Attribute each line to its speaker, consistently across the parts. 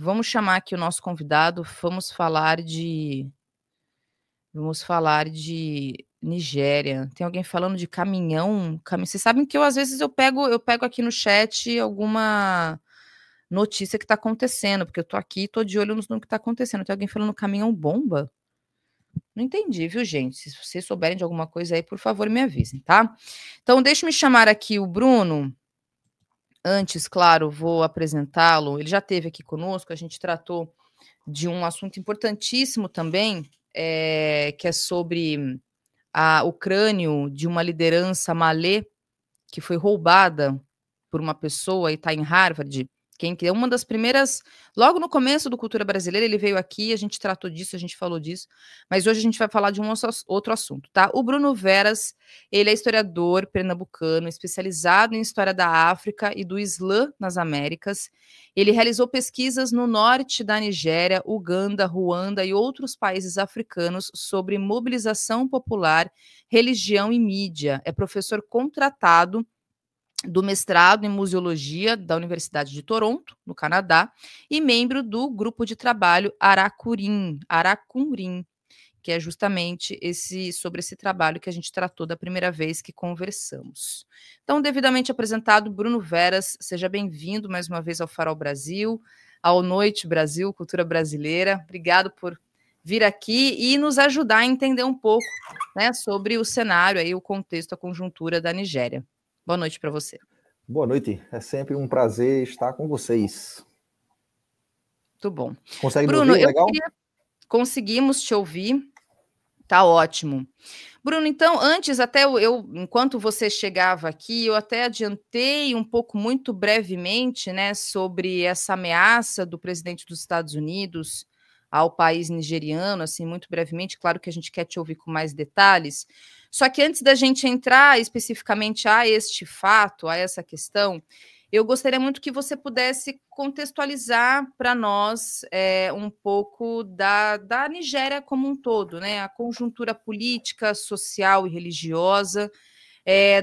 Speaker 1: Vamos chamar aqui o nosso convidado, vamos falar de Nigéria. Tem alguém falando de caminhão, vocês sabem que às vezes eu pego aqui no chat alguma notícia que está acontecendo, porque eu tô aqui, tô de olho no que está acontecendo. Tem alguém falando caminhão bomba? Não entendi, viu, gente? Se vocês souberem de alguma coisa aí, por favor, me avisem, tá? Então, deixa-me chamar aqui o Bruno. Antes, claro, vou apresentá-lo. Ele já esteve aqui conosco, a gente tratou de um assunto importantíssimo também, que é sobre o crânio de uma liderança malê que foi roubada por uma pessoa e está em Harvard. Quem que é uma das primeiras, logo no começo do Cultura Brasileira, ele veio aqui, a gente tratou disso, a gente falou disso, mas hoje a gente vai falar de um outro assunto, tá? O Bruno Veras, ele é historiador pernambucano, especializado em história da África e do Islã nas Américas. Ele realizou pesquisas no norte da Nigéria, Uganda, Ruanda e outros países africanos sobre mobilização popular, religião e mídia. É professor contratado do mestrado em museologia da Universidade de Toronto, no Canadá, e membro do grupo de trabalho Aracurim, que é justamente sobre esse trabalho que a gente tratou da primeira vez que conversamos. Então, devidamente apresentado, Bruno Veras, seja bem-vindo mais uma vez ao Farol Brasil, ao Noite Brasil, Cultura Brasileira. Obrigado por vir aqui e nos ajudar a entender um pouco, né, sobre o cenário, aí, o contexto, a conjuntura da Nigéria. Boa noite para você.
Speaker 2: Boa noite, é sempre um prazer estar com vocês.
Speaker 1: Muito bom.
Speaker 2: Consegue
Speaker 1: Bruno,
Speaker 2: me ouvir? Legal?
Speaker 1: Conseguimos te ouvir, tá ótimo. Bruno, então, antes até enquanto você chegava aqui, eu até adiantei um pouco, muito brevemente, né, sobre essa ameaça do presidente dos Estados Unidos ao país nigeriano, assim, muito brevemente. Claro que a gente quer te ouvir com mais detalhes. Só que antes da gente entrar especificamente a este fato, a essa questão, eu gostaria muito que você pudesse contextualizar para nós um pouco da Nigéria como um todo, né? A conjuntura política, social e religiosa,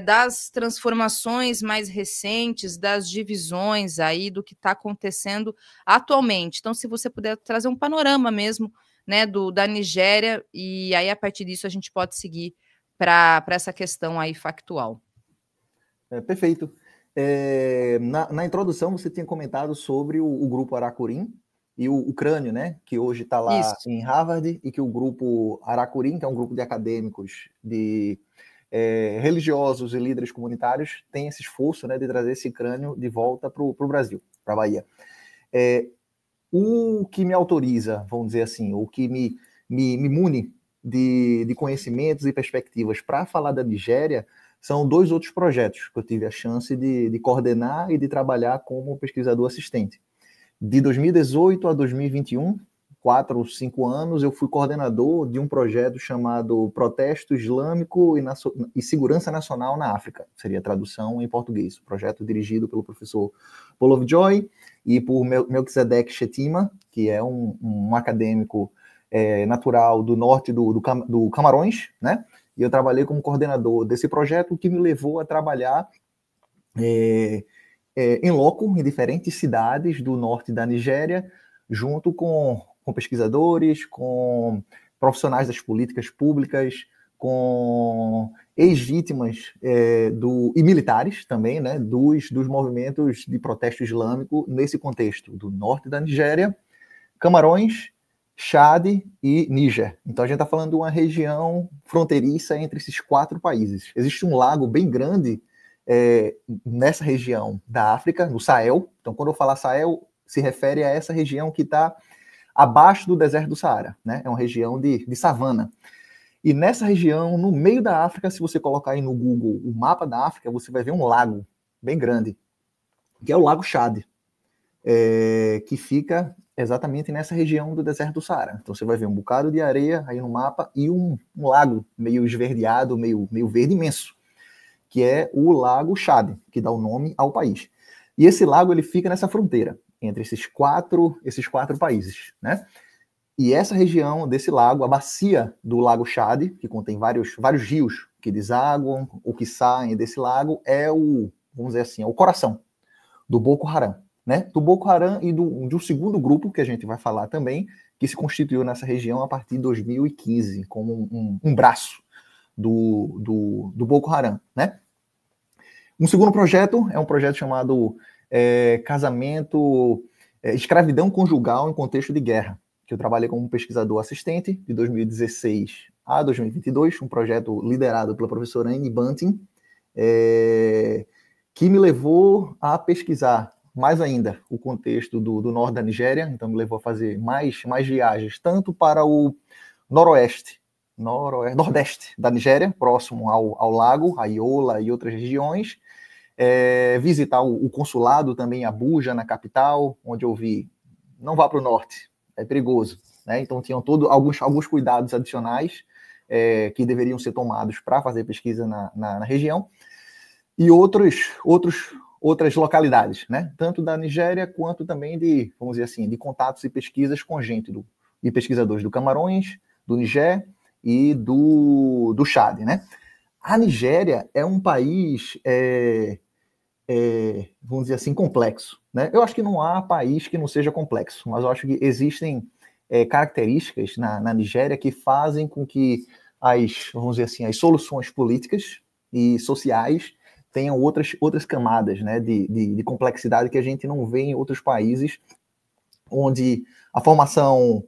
Speaker 1: das transformações mais recentes, das divisões aí do que está acontecendo atualmente. Então, se você puder trazer um panorama mesmo, né, da Nigéria, e aí a partir disso a gente pode seguir para essa questão aí factual.
Speaker 2: Perfeito. Na introdução, você tinha comentado sobre o grupo Aracurim e o crânio, né, que hoje está lá
Speaker 1: Isso.
Speaker 2: em Harvard, e que o grupo Aracurim, que é um grupo de acadêmicos, de religiosos e líderes comunitários, tem esse esforço, né, de trazer esse crânio de volta para o Brasil, para a Bahia. O que me autoriza, vamos dizer assim, o que me mune de conhecimentos e perspectivas para falar da Nigéria são dois outros projetos que eu tive a chance de coordenar e de trabalhar como pesquisador assistente. De 2018 a 2021, 4 ou 5 anos, eu fui coordenador de um projeto chamado Protesto Islâmico e Segurança Nacional na África, seria a tradução em português. Projeto dirigido pelo professor Paul Lovejoy e por Melquisedeque Chetima, que é um acadêmico natural do norte do Camarões, né? E eu trabalhei como coordenador desse projeto, o que me levou a trabalhar em loco, em diferentes cidades do norte da Nigéria, junto com pesquisadores, com profissionais das políticas públicas, com ex-vítimas e militares também, né, dos movimentos de protesto islâmico nesse contexto do norte da Nigéria, Camarões, Chad e Níger. Então a gente está falando de uma região fronteiriça entre esses 4 países. Existe um lago bem grande nessa região da África, no Sahel. Então quando eu falar Sahel, se refere a essa região que está abaixo do deserto do Saara, né? É uma região de savana. E nessa região, no meio da África, se você colocar aí no Google o mapa da África, você vai ver um lago bem grande, que é o Lago Chad, que fica exatamente nessa região do deserto do Saara. Então você vai ver um bocado de areia aí no mapa e um lago meio esverdeado, meio verde imenso, que é o Lago Chad, que dá o nome ao país. E esse lago ele fica nessa fronteira entre esses quatro países, né? E essa região desse lago, a bacia do Lago Chad, que contém vários rios que desaguam ou que saem desse lago, vamos dizer assim, é o coração do Boko Haram, né, do Boko Haram e de um segundo grupo, que a gente vai falar também, que se constituiu nessa região a partir de 2015, como um braço do Boko Haram, né? Um segundo projeto é um projeto chamado Escravidão Conjugal em Contexto de Guerra, que eu trabalhei como pesquisador assistente de 2016 a 2022, um projeto liderado pela professora Anne Bunting, que me levou a pesquisar mais ainda o contexto do norte da Nigéria, então me levou a fazer mais viagens, tanto para o nordeste da Nigéria, próximo ao lago, a Yola e outras regiões, visitar o consulado também em Abuja, na capital, onde eu vi, não vá para o norte, é perigoso, né? Então tinham alguns cuidados adicionais que deveriam ser tomados para fazer pesquisa na região, e outras localidades, né? Tanto da Nigéria quanto também vamos dizer assim, de contatos e pesquisas com gente e pesquisadores do Camarões, do Niger e do Chad, né? A Nigéria é um país, vamos dizer assim, complexo, né? Eu acho que não há país que não seja complexo, mas eu acho que existem características na Nigéria que fazem com que vamos dizer assim, as soluções políticas e sociais tenham outras camadas, né, de complexidade que a gente não vê em outros países, onde a formação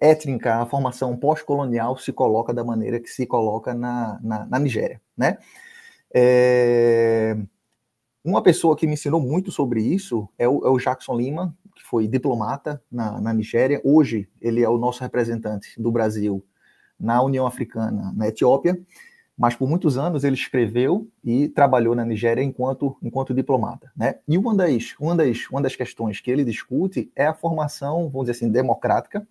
Speaker 2: étnica, a formação pós-colonial se coloca da maneira que se coloca na Nigéria, né? Uma pessoa que me ensinou muito sobre isso é o Jackson Lima, que foi diplomata na Nigéria. Hoje ele é o nosso representante do Brasil na União Africana, na Etiópia, mas por muitos anos ele escreveu e trabalhou na Nigéria enquanto diplomata, né? E uma das questões que ele discute é a formação, vamos dizer assim, democrática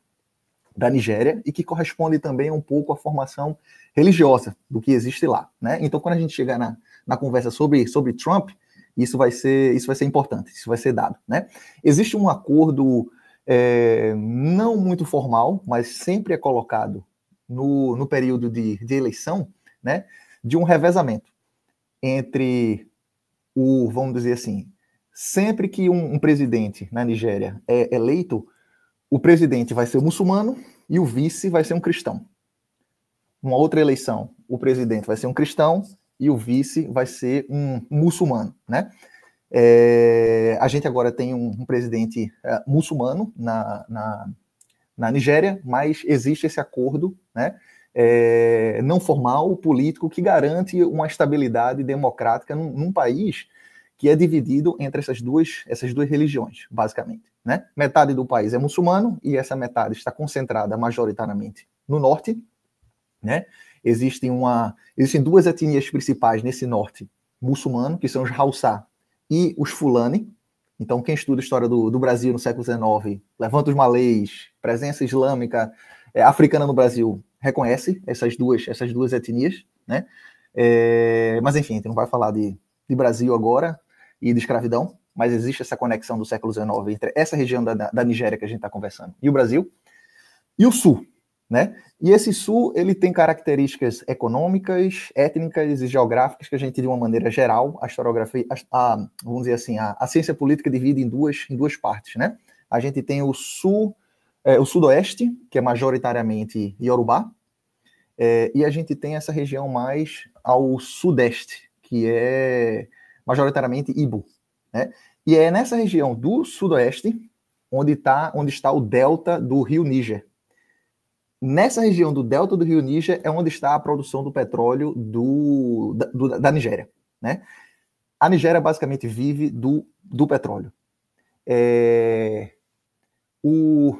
Speaker 2: da Nigéria, e que corresponde também um pouco à formação religiosa do que existe lá, né? Então, quando a gente chegar na conversa sobre Trump, isso vai ser importante, isso vai ser dado, né? Existe um acordo não muito formal, mas sempre é colocado no período de eleição, né, de um revezamento entre vamos dizer assim, sempre que um presidente na Nigéria é eleito, o presidente vai ser muçulmano e o vice vai ser um cristão. Numa outra eleição, o presidente vai ser um cristão e o vice vai ser um muçulmano, né? A gente agora tem um presidente muçulmano na Nigéria, mas existe esse acordo, né, não formal, político, que garante uma estabilidade democrática num país que é dividido entre essas duas religiões, basicamente, né? Metade do país é muçulmano e essa metade está concentrada majoritariamente no norte, né? Existem duas etnias principais nesse norte muçulmano, que são os Hausa e os Fulani. Então, quem estuda a história do Brasil no século XIX, levanta os malês, presença islâmica africana no Brasil, reconhece essas duas etnias, né? Mas, enfim, a gente não vai falar de Brasil agora e de escravidão, mas existe essa conexão do século XIX entre essa região da Nigéria que a gente está conversando e o Brasil, e o Sul, né? E esse Sul, ele tem características econômicas, étnicas e geográficas que a gente, de uma maneira geral, a historiografia, vamos dizer assim, a ciência política divide em duas partes, né? A gente tem o Sudoeste, que é majoritariamente Yorubá, e a gente tem essa região mais ao Sudeste, que é majoritariamente Ibo, né? E é nessa região do Sudoeste onde está o delta do rio Níger. Nessa região do delta do rio Níger é onde está a produção do petróleo da Nigéria, né? A Nigéria basicamente vive do petróleo.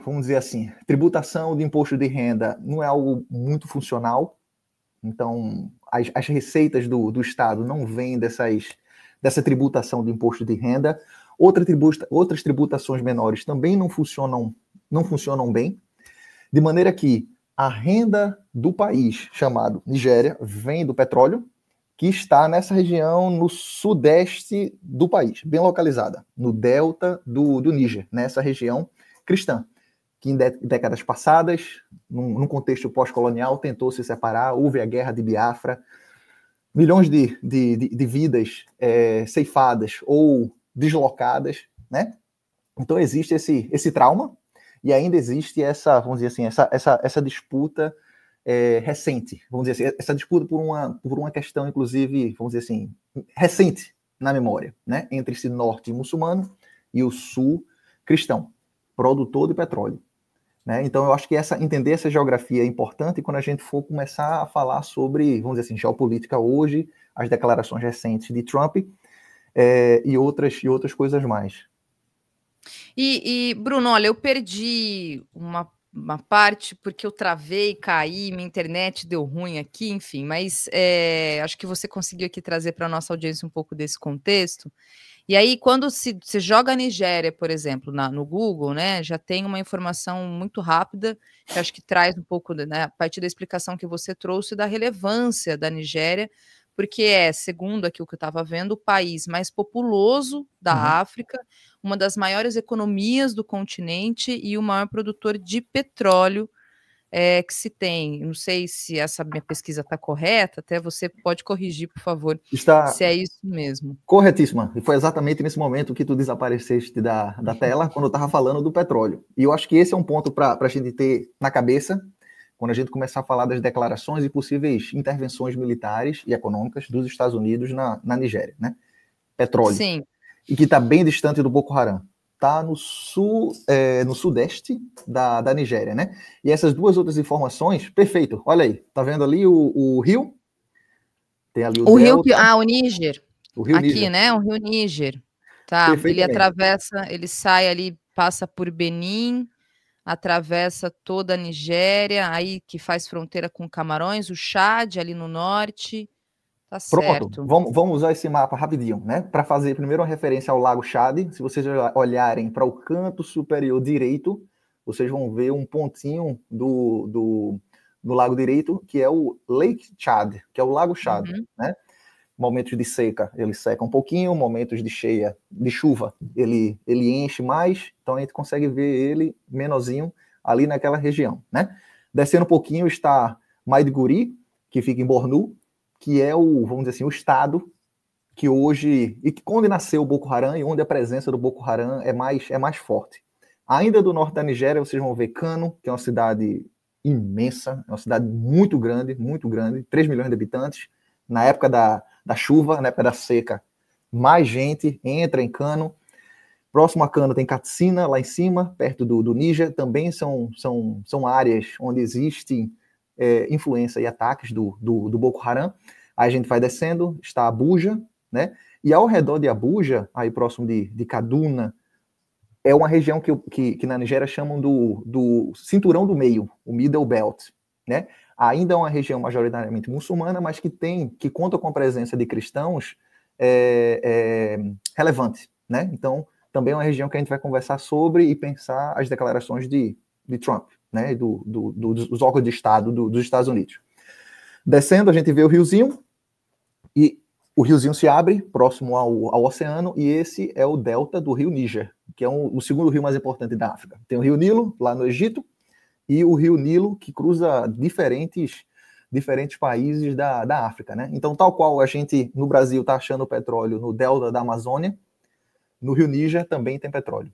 Speaker 2: Vamos dizer assim, tributação de imposto de renda não é algo muito funcional, então as receitas do Estado não vêm dessa tributação de imposto de renda. Outras tributações menores também não funcionam bem, de maneira que a renda do país, chamado Nigéria, vem do petróleo, que está nessa região no sudeste do país, bem localizada, no delta do Níger, nessa região cristã, que em décadas passadas, num contexto pós-colonial, tentou se separar, houve a Guerra de Biafra, milhões de vidas ceifadas ou deslocadas, né? Então existe esse trauma e ainda existe essa, vamos dizer assim, essa disputa recente, vamos dizer assim, essa disputa por uma questão, inclusive, vamos dizer assim, recente na memória, né? Entre esse norte muçulmano e o sul cristão, produtor de petróleo. Né? Então, eu acho que entender essa geografia é importante quando a gente for começar a falar sobre, vamos dizer assim, geopolítica hoje, as declarações recentes de Trump e outras coisas mais.
Speaker 1: E Bruno, olha, eu perdi uma parte porque eu travei, caí, minha internet deu ruim aqui, enfim, mas acho que você conseguiu aqui trazer para a nossa audiência um pouco desse contexto. E aí, quando se joga a Nigéria, por exemplo, no Google, né, já tem uma informação muito rápida, que acho que traz um pouco, né, a partir da explicação que você trouxe, da relevância da Nigéria, porque segundo aqui o que eu estava vendo, o país mais populoso da África, uma das maiores economias do continente e o maior produtor de petróleo que se tem. Não sei se essa minha pesquisa está correta, até você pode corrigir, por favor, se é isso mesmo.
Speaker 2: Corretíssima. E foi exatamente nesse momento que tu desapareceste da tela, quando eu estava falando do petróleo. E eu acho que esse é um ponto para a gente ter na cabeça, quando a gente começar a falar das declarações e possíveis intervenções militares e econômicas dos Estados Unidos na Nigéria, né? Petróleo.
Speaker 1: Sim.
Speaker 2: E que está bem distante do Boko Haram. Está no sudeste da Nigéria, né? E essas duas outras informações, perfeito. Olha aí, tá vendo ali o rio? Tem ali
Speaker 1: o rio o Níger.
Speaker 2: O rio
Speaker 1: aqui,
Speaker 2: Níger.
Speaker 1: né? O rio Níger. Tá, ele atravessa, ele sai ali, passa por Benin, atravessa toda a Nigéria, aí que faz fronteira com Camarões, o Chad ali no norte. Tá certo.
Speaker 2: Pronto, vamos usar esse mapa rapidinho, né? Para fazer primeiro uma referência ao Lago Chad. Se vocês olharem para o canto superior direito, vocês vão ver um pontinho do Lago direito, que é o Lake Chad, que é o Lago Chad, né? Momentos de seca, ele seca um pouquinho, momentos de chuva, ele enche mais, então a gente consegue ver ele menorzinho ali naquela região, né? Descendo um pouquinho está Maiduguri, que fica em Bornu, que é vamos dizer assim, o estado que hoje, e onde nasceu o Boko Haram e onde a presença do Boko Haram é mais forte. Ainda do norte da Nigéria, vocês vão ver Kano, que é uma cidade imensa, é uma cidade muito grande, 3 milhões de habitantes. Na época da chuva, na época da seca, mais gente entra em Kano. Próximo a Kano tem Katsina, lá em cima, perto do Níger. Também são áreas onde existem influência e ataques do Boko Haram. Aí a gente vai descendo, está Abuja, né? E ao redor de Abuja, aí próximo de Kaduna, é uma região que na Nigéria chamam do cinturão do meio, o Middle Belt, né? Ainda é uma região majoritariamente muçulmana, mas que conta com a presença de cristãos relevante, né? Então, também é uma região que a gente vai conversar sobre e pensar as declarações de Trump, né? Dos órgãos de Estado dos Estados Unidos. Descendo, a gente vê o riozinho, e o riozinho se abre próximo ao oceano, e esse é o delta do rio Níger, que é o segundo rio mais importante da África. Tem o rio Nilo, lá no Egito, e o rio Nilo, que cruza diferentes países da África, né? Então, tal qual a gente, no Brasil, está achando petróleo no delta da Amazônia, no rio Níger também tem petróleo.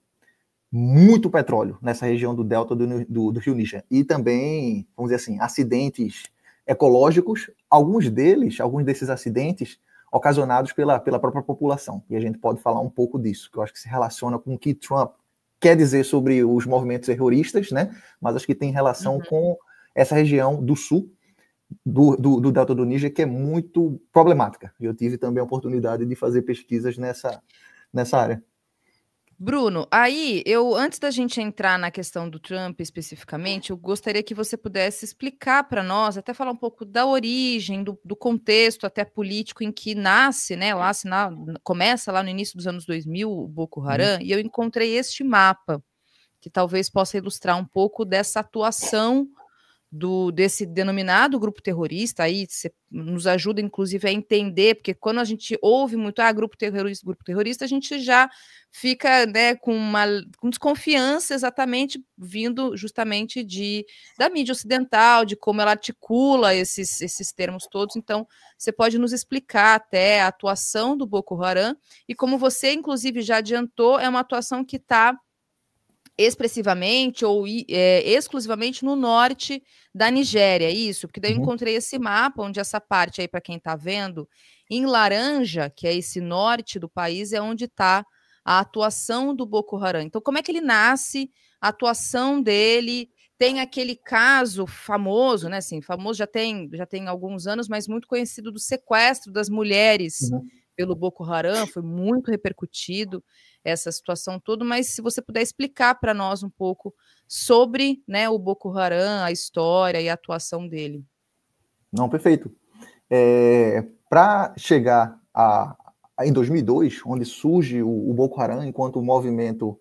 Speaker 2: Muito petróleo nessa região do delta do rio Níger. E também, vamos dizer assim, acidentes ecológicos, alguns desses acidentes ocasionados pela própria população. E a gente pode falar um pouco disso, que eu acho que se relaciona com o que Trump quer dizer sobre os movimentos terroristas, né? Mas acho que tem relação com essa região do sul, do delta do Níger, que é muito problemática. Eu tive também a oportunidade de fazer pesquisas nessa área.
Speaker 1: Bruno, aí antes da gente entrar na questão do Trump especificamente, eu gostaria que você pudesse explicar para nós, até falar um pouco da origem, do contexto até político em que nasce, né? Começa lá no início dos anos 2000 o Boko Haram, e eu encontrei este mapa, que talvez possa ilustrar um pouco dessa atuação desse denominado grupo terrorista, aí você nos ajuda, inclusive, a entender, porque quando a gente ouve muito, grupo terrorista, a gente já fica, né, com desconfiança exatamente vindo justamente da mídia ocidental, de como ela articula esses termos todos. Então, você pode nos explicar até a atuação do Boko Haram, e como você, inclusive, já adiantou, é uma atuação que está expressivamente ou exclusivamente no norte da Nigéria, isso, porque daí eu encontrei esse mapa, onde essa parte aí, para quem está vendo, em laranja, que é esse norte do país, é onde está a atuação do Boko Haram. Então, como é que ele nasce, a atuação dele? Tem aquele caso famoso, né? Assim, famoso já tem alguns anos, mas muito conhecido, do sequestro das mulheres pelo Boko Haram, foi muito repercutido essa situação toda, mas se você puder explicar para nós um pouco sobre, né, o Boko Haram, a história e a atuação dele.
Speaker 2: Não, perfeito. Para chegar em 2002, onde surge o Boko Haram enquanto movimento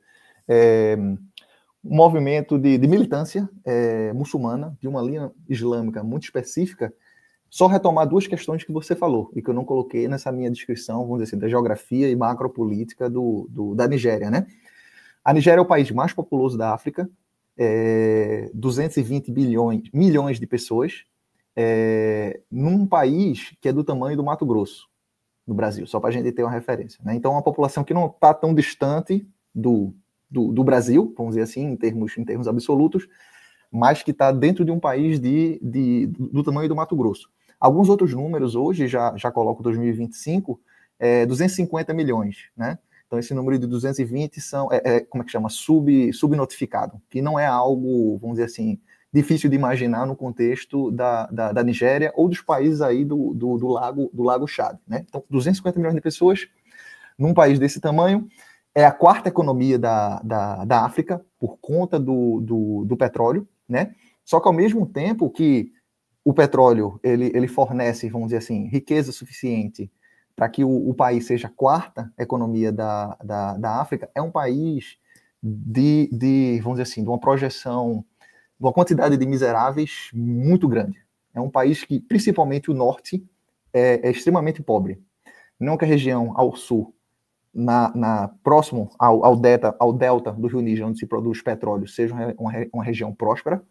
Speaker 2: de militância muçulmana, de uma linha islâmica muito específica, só retomar duas questões que você falou, e que eu não coloquei nessa minha descrição, vamos dizer assim, da geografia e macropolítica da Nigéria, né? A Nigéria é o país mais populoso da África, 220 milhões de pessoas, num país que é do tamanho do Mato Grosso, no Brasil, só para a gente ter uma referência, né? Então, é uma população que não está tão distante do Brasil, vamos dizer assim, em termos absolutos, mas que está dentro de um país do tamanho do Mato Grosso. Alguns outros números hoje, já coloco 2025, 250 milhões, né? Então, esse número de 220 são, como é que chama? Subnotificado, que não é algo, vamos dizer assim, difícil de imaginar no contexto da Nigéria ou dos países aí do Lago Chad, né? Então, 250 milhões de pessoas num país desse tamanho, é a quarta economia da África, por conta do petróleo, né? Só que, ao mesmo tempo que o petróleo ele fornece, vamos dizer assim, riqueza suficiente para que o país seja a quarta economia da África, é um país vamos dizer assim, de uma projeção, de uma quantidade de miseráveis muito grande. É um país que, principalmente o norte, é extremamente pobre. Não que a região ao sul, próximo ao delta do Rio Níger, onde se produz petróleo, seja uma região próspera,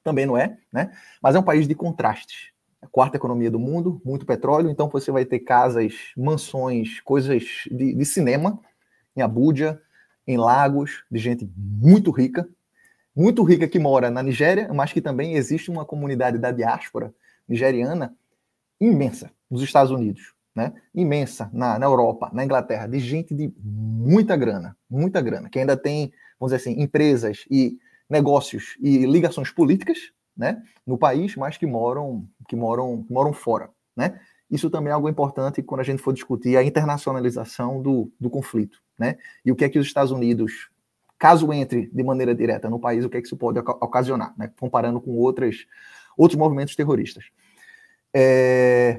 Speaker 2: também não é, né? Mas é um país de contrastes. A quarta economia do mundo, muito petróleo, então você vai ter casas, mansões, coisas de cinema em Abuja, em Lagos, de gente muito rica que mora na Nigéria, mas que também existe uma comunidade da diáspora nigeriana imensa nos Estados Unidos, né? Imensa na Europa, na Inglaterra, de gente de muita grana, que ainda tem, vamos dizer assim, empresas e negócios e ligações políticas, né, no país, mas que moram fora, né? Isso também é algo importante quando a gente for discutir a internacionalização do conflito, né? E o que é que os Estados Unidos, caso entre de maneira direta no país, o que é que isso pode ocasionar, né? Comparando com outros movimentos terroristas.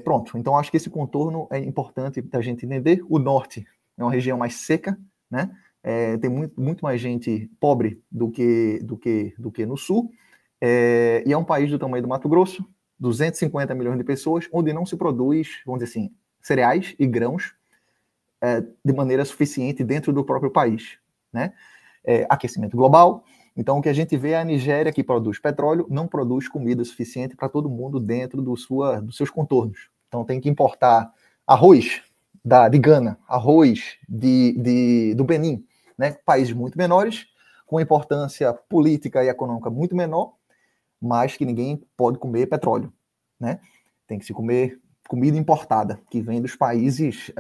Speaker 2: Pronto, então acho que esse contorno é importante da gente entender. O norte é uma região mais seca, né? Tem muito mais gente pobre do que no sul, e é um país do tamanho do Mato Grosso, 250 milhões de pessoas, onde não se produz, vamos dizer assim, cereais e grãos de maneira suficiente dentro do próprio país, né? Aquecimento global. Então, o que a gente vê é a Nigéria, que produz petróleo, não produz comida suficiente para todo mundo dentro dos seus contornos. Então, tem que importar arroz de Gana, arroz do Benin, né? Países muito menores, com importância política e econômica muito menor, mas que ninguém pode comer petróleo, né? Tem que se comer comida importada, que vem dos países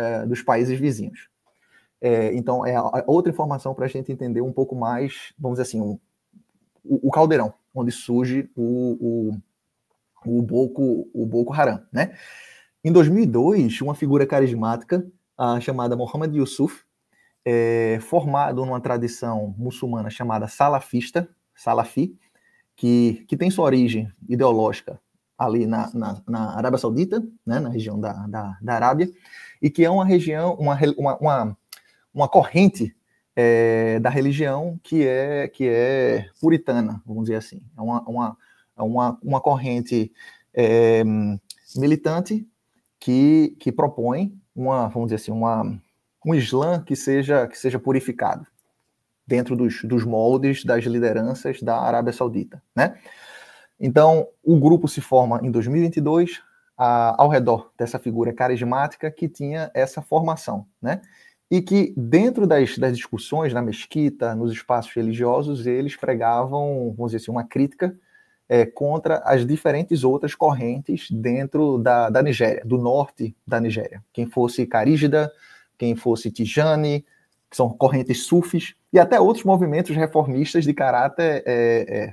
Speaker 2: vizinhos. Então, é outra informação para a gente entender um pouco mais, vamos dizer assim, o caldeirão, onde surge o Boko Haram, né? Em 2002, uma figura carismática chamada Mohamed Yusuf, formado numa tradição muçulmana chamada Salafi, que tem sua origem ideológica ali na Arábia Saudita, né, na região da Arábia, e que é uma região, uma corrente da religião que é puritana, vamos dizer assim. É uma corrente militante que propõe vamos dizer assim, um Islã que seja purificado dentro dos moldes das lideranças da Arábia Saudita, né? Então, o grupo se forma em 2022 ao redor dessa figura carismática que tinha essa formação, né? E que dentro das discussões na mesquita, nos espaços religiosos, eles pregavam, vamos dizer assim, uma crítica contra as diferentes outras correntes dentro da Nigéria, do norte da Nigéria. Quem fosse Carígida, quem fosse Tijani, que são correntes sufis, e até outros movimentos reformistas de caráter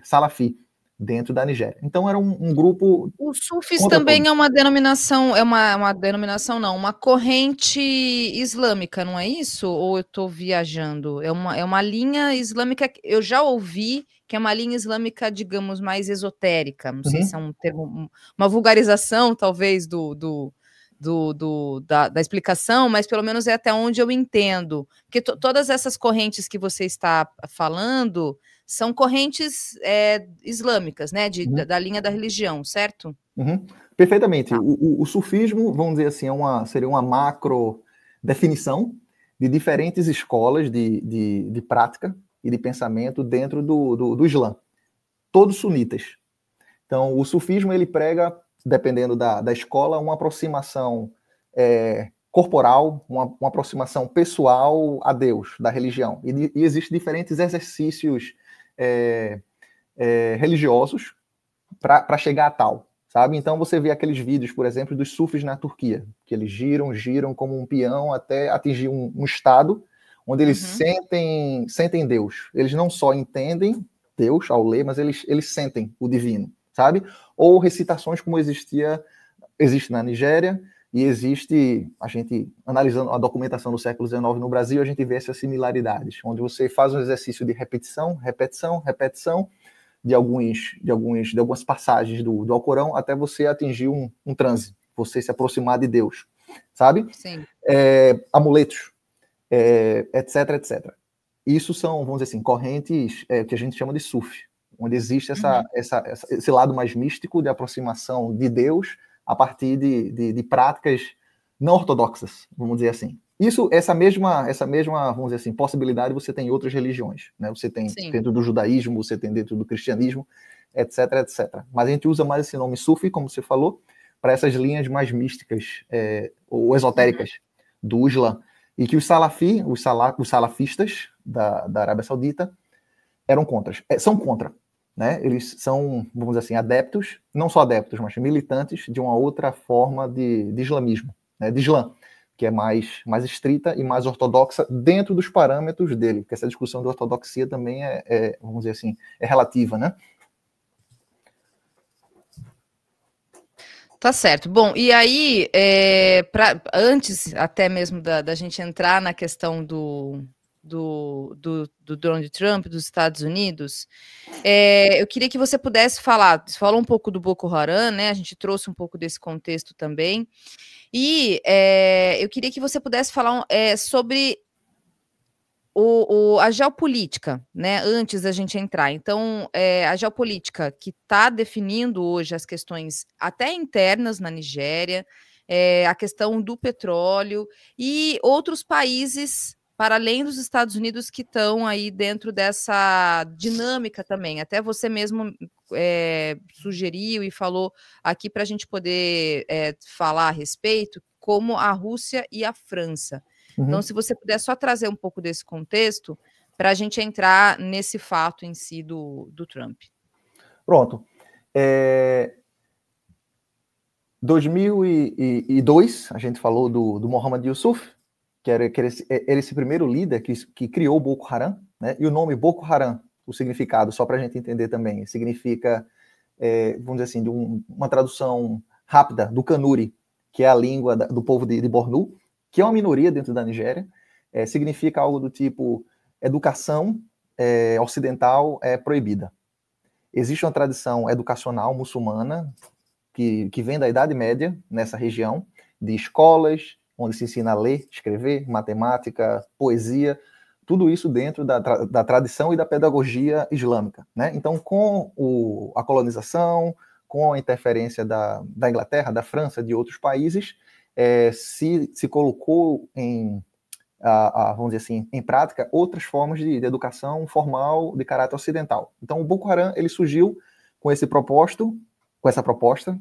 Speaker 2: salafi dentro da Nigéria. Então era um grupo...
Speaker 1: Os sufis também todos. É uma denominação, uma denominação não, uma corrente islâmica, não é isso? Ou eu estou viajando? É uma linha islâmica, eu já ouvi que é uma linha islâmica, digamos, mais esotérica, não sei se é um termo, uma vulgarização, talvez, da explicação, mas pelo menos é até onde eu entendo. Porque todas essas correntes que você está falando são correntes islâmicas, né? Da linha da religião, certo?
Speaker 2: Perfeitamente. O sufismo, vamos dizer assim, seria uma macro definição de diferentes escolas de prática e de pensamento dentro do Islã. Todos sunitas. Então, o sufismo, ele prega, dependendo da escola, uma aproximação corporal, uma aproximação pessoal a Deus, da religião. E existem diferentes exercícios religiosos para chegar a tal, sabe? Então, você vê aqueles vídeos, por exemplo, dos sufis na Turquia, que eles giram como um peão até atingir um estado onde eles sentem Deus. Eles não só entendem Deus ao ler, mas eles sentem o divino, sabe? Ou recitações como existe na Nigéria, e existe, a gente, analisando a documentação do século XIX no Brasil, a gente vê essas similaridades, onde você faz um exercício de repetição, de algumas passagens do Alcorão, até você atingir um transe, você se aproximar de Deus, sabe?
Speaker 1: Sim.
Speaker 2: Amuletos, etc, etc. Isso são, vamos dizer assim, correntes que a gente chama de Sufi, onde existe esse lado mais místico de aproximação de Deus a partir de práticas não ortodoxas, vamos dizer assim. Essa mesma, vamos dizer assim, possibilidade você tem em outras religiões, né? Você tem dentro do judaísmo, você tem dentro do cristianismo, etc, etc. Mas a gente usa mais esse nome Sufi, como você falou, para essas linhas mais místicas ou esotéricas do Islã. E que os salafistas da Arábia Saudita são contra. Né? Eles são, vamos dizer assim, adeptos, não só adeptos, mas militantes de uma outra forma de islamismo, né? De Islã, que é mais estrita e mais ortodoxa dentro dos parâmetros dele, porque essa discussão de ortodoxia também vamos dizer assim, é relativa, né?
Speaker 1: Tá certo. Bom, e aí, antes até mesmo da gente entrar na questão do Donald Trump, dos Estados Unidos, eu queria que você pudesse falar, você falou um pouco do Boko Haram, né? A gente trouxe um pouco desse contexto também, e eu queria que você pudesse falar sobre a geopolítica, né? Antes da gente entrar. Então, a geopolítica que está definindo hoje as questões até internas na Nigéria, a questão do petróleo e outros países para além dos Estados Unidos que estão aí dentro dessa dinâmica também. Até você mesmo sugeriu e falou aqui para a gente poder falar a respeito, como a Rússia e a França. Então, se você puder só trazer um pouco desse contexto para a gente entrar nesse fato em si do Trump. Pronto.
Speaker 2: 2002, a gente falou do Mohammad Yusuf, que era esse primeiro líder que criou o Boko Haram, né? E o nome Boko Haram, o significado, só para a gente entender também, significa, vamos dizer assim, uma tradução rápida do Kanuri, que é a língua do povo de Bornu, que é uma minoria dentro da Nigéria, significa algo do tipo educação ocidental é proibida. Existe uma tradição educacional muçulmana que vem da Idade Média, nessa região, de escolas, onde se ensina a ler, escrever, matemática, poesia, tudo isso dentro da tradição e da pedagogia islâmica, né? Então, com a colonização, com a interferência da Inglaterra, da França, de outros países, se colocou vamos dizer assim, em prática, outras formas de educação formal de caráter ocidental. Então, o Boko Haram ele surgiu com essa proposta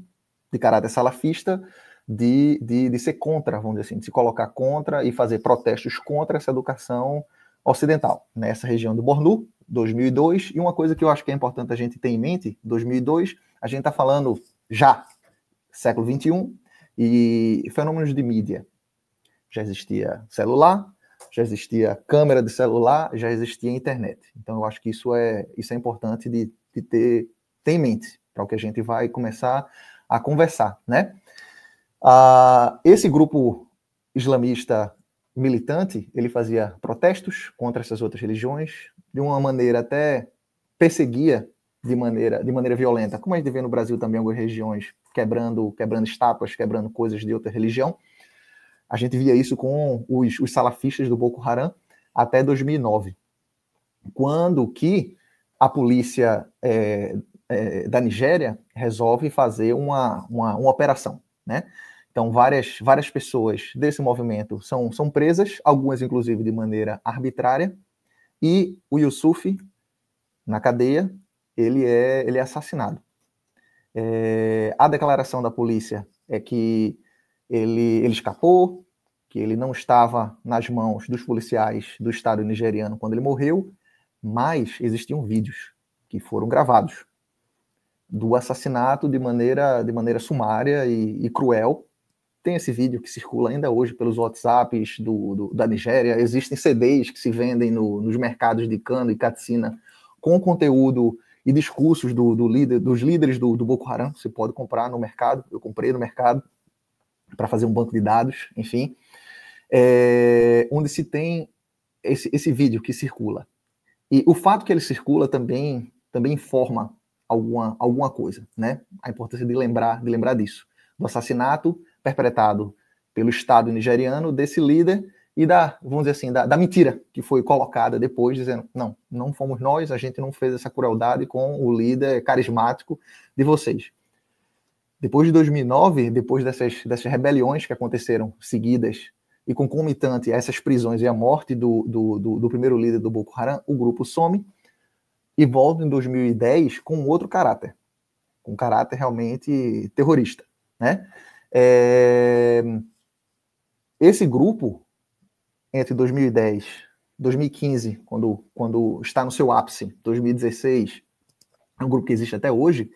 Speaker 2: de caráter salafista, de ser contra, vamos dizer assim, de se colocar contra e fazer protestos contra essa educação ocidental, nessa região do Bornu, 2002, e uma coisa que eu acho que é importante a gente ter em mente, 2002, a gente está falando já século XXI, e fenômenos de mídia. Já existia celular, já existia câmera de celular, já existia internet. Então eu acho que isso é importante de ter em mente, para o que a gente vai começar a conversar, né? Esse grupo islamista militante, ele fazia protestos contra essas outras religiões, de uma maneira até perseguia de maneira violenta, como a gente vê no Brasil também algumas regiões quebrando estátuas, quebrando coisas de outra religião. A gente via isso com os salafistas do Boko Haram até 2009, quando que a polícia da Nigéria resolve fazer uma operação, né? Então, várias pessoas desse movimento são presas, algumas, inclusive, de maneira arbitrária, e o Yusuf, na cadeia, ele é assassinado. A declaração da polícia é que ele escapou, que ele não estava nas mãos dos policiais do Estado nigeriano quando ele morreu, mas existiam vídeos que foram gravados do assassinato de maneira sumária e cruel. Tem esse vídeo que circula ainda hoje pelos WhatsApps da Nigéria. Existem CDs que se vendem nos mercados de Kano e Katsina com conteúdo e discursos dos líderes do Boko Haram. Você pode comprar no mercado. Eu comprei no mercado para fazer um banco de dados, enfim. Onde se tem esse vídeo que circula. E o fato que ele circula também informa alguma coisa, né? A importância de lembrar disso. Do assassinato perpetrado pelo Estado nigeriano desse líder e vamos dizer assim, da mentira que foi colocada depois, dizendo, não fomos nós, a gente não fez essa crueldade com o líder carismático de vocês. Depois de 2009, depois dessas rebeliões que aconteceram seguidas e concomitante a essas prisões e a morte do primeiro líder do Boko Haram, o grupo some e volta em 2010 com outro caráter, com um caráter realmente terrorista, né? Esse grupo, entre 2010 e 2015, quando está no seu ápice, 2016, é um grupo que existe até hoje,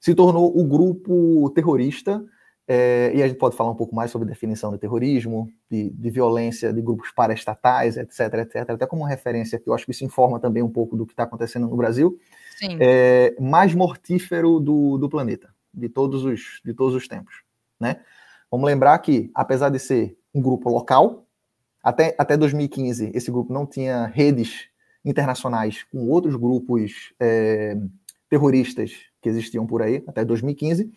Speaker 2: se tornou o grupo terrorista, e a gente pode falar um pouco mais sobre definição de terrorismo, de violência de grupos paraestatais, etc, até como uma referência que eu acho que isso informa também um pouco do que está acontecendo no Brasil, mais mortífero do planeta, de todos os tempos, né? Vamos lembrar que, apesar de ser um grupo local, até 2015 esse grupo não tinha redes internacionais com outros grupos terroristas que existiam por aí, até 2015,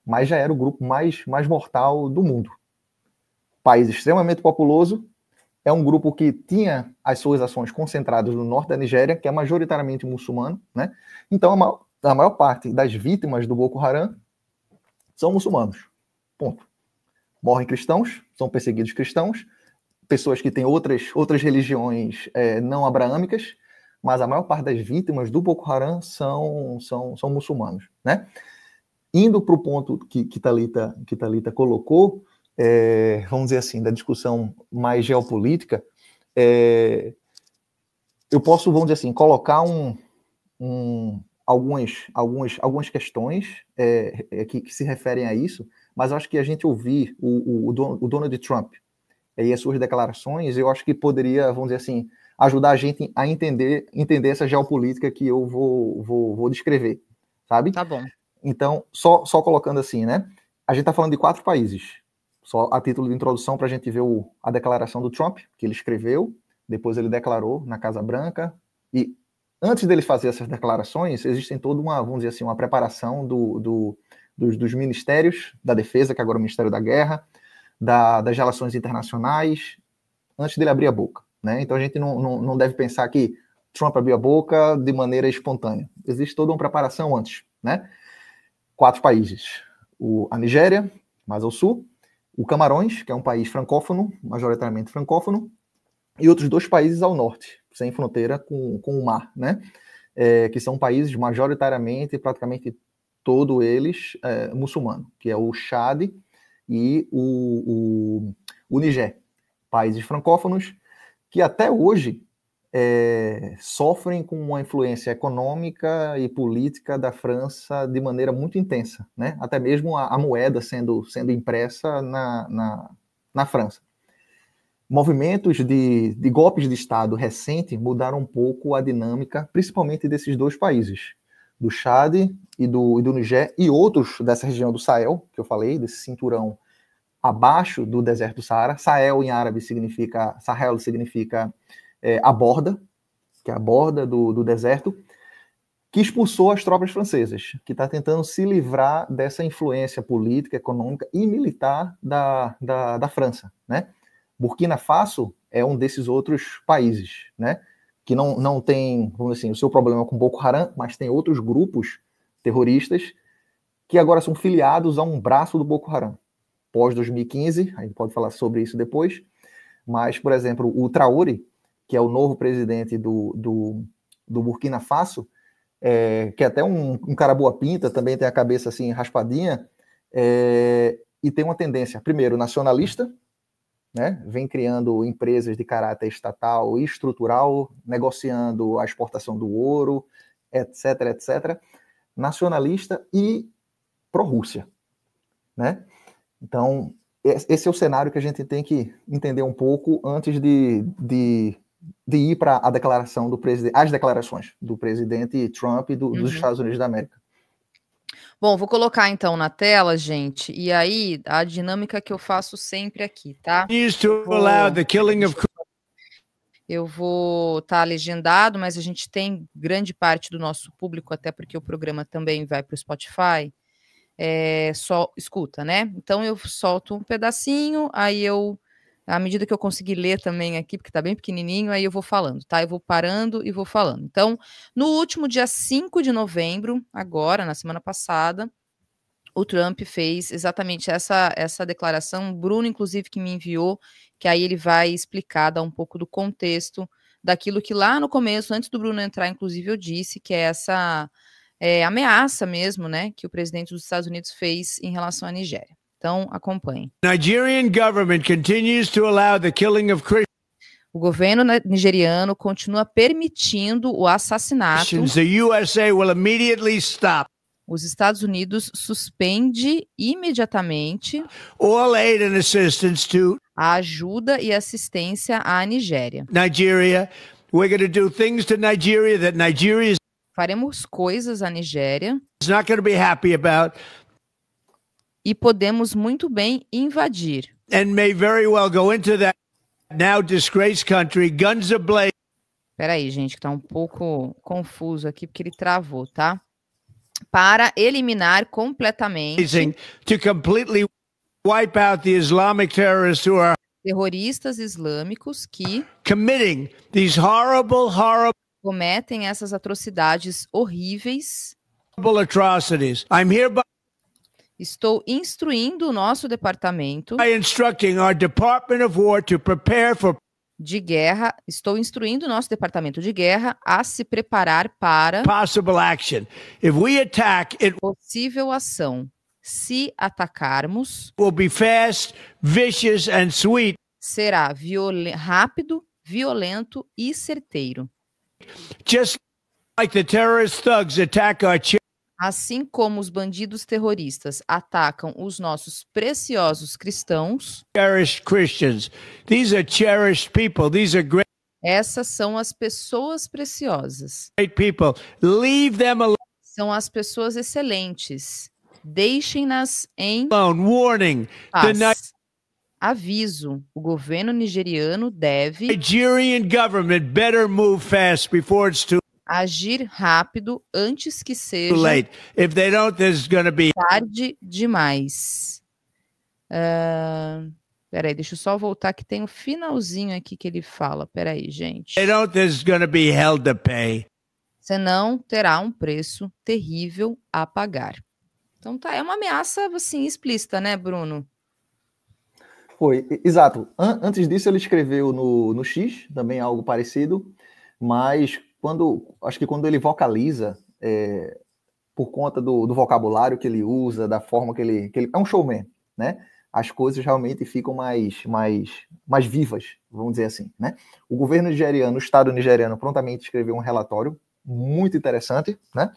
Speaker 2: mas já era o grupo mais mortal do mundo. País extremamente populoso, é um grupo que tinha as suas ações concentradas no norte da Nigéria, que é majoritariamente muçulmano, né? Então a maior parte das vítimas do Boko Haram são muçulmanos, ponto. Morrem cristãos, são perseguidos cristãos, pessoas que têm outras religiões não abraâmicas, mas a maior parte das vítimas do Boko Haram são muçulmanos, né? Indo para o ponto que Thalita colocou, vamos dizer assim, da discussão mais geopolítica, eu posso, vamos dizer assim, colocar algumas questões que se referem a isso, mas eu acho que a gente ouvir o Donald Trump e as suas declarações, eu acho que poderia, vamos dizer assim, ajudar a gente a entender essa geopolítica que eu vou descrever, sabe?
Speaker 1: Tá bom.
Speaker 2: Então, só colocando assim, né? A gente está falando de 4 países, só a título de introdução para a gente ver a declaração do Trump, que ele escreveu, depois ele declarou na Casa Branca, e antes dele fazer essas declarações, existem toda vamos dizer assim, uma preparação dos ministérios da defesa, que agora é o Ministério da Guerra, das relações internacionais, antes dele abrir a boca. né? Então a gente não deve pensar que Trump abriu a boca de maneira espontânea. Existe toda uma preparação antes, né? 4 países. A Nigéria, mais ao sul, o Camarões, que é um país francófono, majoritariamente francófono, e outros 2 países ao norte, sem fronteira com o mar, né? Que são países majoritariamente, praticamente todos eles, muçulmanos, que é o Chad e o Niger, países francófonos que até hoje sofrem com uma influência econômica e política da França de maneira muito intensa, né? Até mesmo a moeda sendo impressa na França. Movimentos de golpes de Estado recente mudaram um pouco a dinâmica, principalmente desses 2 países, do Chad e do Niger, e outros dessa região do Sahel, que eu falei, desse cinturão abaixo do deserto do Saara. Sahel em árabe significa a borda, que é a borda do deserto, que expulsou as tropas francesas, que está tentando se livrar dessa influência política, econômica e militar da França, né? Burkina Faso é um desses outros países, né? Que não tem, vamos dizer assim, o seu problema com Boko Haram, mas tem outros grupos terroristas que agora são filiados a um braço do Boko Haram. Pós-2015, a gente pode falar sobre isso depois, mas, por exemplo, o Traoré, que é o novo presidente do Burkina Faso, que é até um cara boa pinta, também tem a cabeça assim raspadinha, e tem uma tendência, primeiro, nacionalista, né? Vem criando empresas de caráter estatal e estrutural, negociando a exportação do ouro, etc, etc, nacionalista e pró-Rússia, né? Então, esse é o cenário que a gente tem que entender um pouco antes de ir para a declaração do presidente, as declarações do presidente Trump e dos Estados Unidos da América.
Speaker 1: Bom, vou colocar então na tela, gente, e aí a dinâmica que eu faço sempre aqui, tá? Eu vou estar legendado, mas a gente tem grande parte do nosso público, até porque o programa também vai para o Spotify, só escuta, né? Então eu solto um pedacinho, aí à medida que eu conseguir ler também aqui, porque tá bem pequenininho, aí eu vou falando, tá? Eu vou parando e vou falando. Então, no último dia 5 de novembro, agora, na semana passada, o Trump fez exatamente essa declaração, Bruno, inclusive, que me enviou, que aí ele vai explicar, dar um pouco do contexto daquilo que lá no começo, antes do Bruno entrar, inclusive, eu disse, que é essa ameaça mesmo, né, que o presidente dos Estados Unidos fez em relação à Nigéria. Então, acompanhe.
Speaker 3: Nigerian government continues to allow the killing of Christians.
Speaker 1: O governo nigeriano continua permitindo o assassinato.
Speaker 3: The USA will immediately stop.
Speaker 1: Os Estados Unidos suspende imediatamente
Speaker 3: all aid and assistance to
Speaker 1: a ajuda e assistência à Nigéria.
Speaker 3: Nigeria. We're going to do things to Nigeria that Nigeria is
Speaker 1: Faremos coisas à Nigéria
Speaker 3: not going to be happy about.
Speaker 1: E podemos muito bem invadir.
Speaker 3: And may very well go into that now disgraced country, guns ablaze.
Speaker 1: Peraí, gente, que tá um pouco confuso aqui, porque ele travou, tá? Para eliminar completamente
Speaker 3: to completely wipe out the Islamic terrorists who are
Speaker 1: terroristas islâmicos que
Speaker 3: committing these horrible
Speaker 1: cometem essas atrocidades horríveis.
Speaker 3: Atrocities. I'm hereby
Speaker 1: Estou instruindo o nosso departamento
Speaker 3: instructing our Department of War to prepare for
Speaker 1: de guerra. Estou instruindo o nosso departamento de guerra a se preparar para
Speaker 3: possible action. If we attack,
Speaker 1: possível ação. Se atacarmos,
Speaker 3: will be fast, vicious and sweet.
Speaker 1: Será rápido, violento e certeiro.
Speaker 3: Just like the terrorist thugs attack our
Speaker 1: assim como os bandidos terroristas atacam os nossos preciosos cristãos.
Speaker 3: Cherished Christians. These are cherished people. These are great.
Speaker 1: Essas são as pessoas preciosas.
Speaker 3: Great people. Leave them alone.
Speaker 1: São as pessoas excelentes. Deixem-nas em
Speaker 3: Warning.
Speaker 1: paz. Aviso: o governo nigeriano deve
Speaker 3: Nigerian government better move fast before it's too
Speaker 1: agir rápido antes que seja
Speaker 3: late. If they don't, there's going to be
Speaker 1: tarde demais. Espera aí, deixa eu só voltar que tem o finalzinho aqui que ele fala. Espera aí, gente.
Speaker 3: There's going to be hell to pay.
Speaker 1: Senão terá um preço terrível a pagar. Então tá, é uma ameaça assim explícita, né, Bruno?
Speaker 2: Foi, exato. Antes disso ele escreveu no X, também algo parecido, mas acho que quando ele vocaliza, por conta do vocabulário que ele usa, da forma que ele é um showman, né? As coisas realmente ficam mais vivas, vamos dizer assim, né? O governo nigeriano, o Estado nigeriano, prontamente escreveu um relatório muito interessante, né?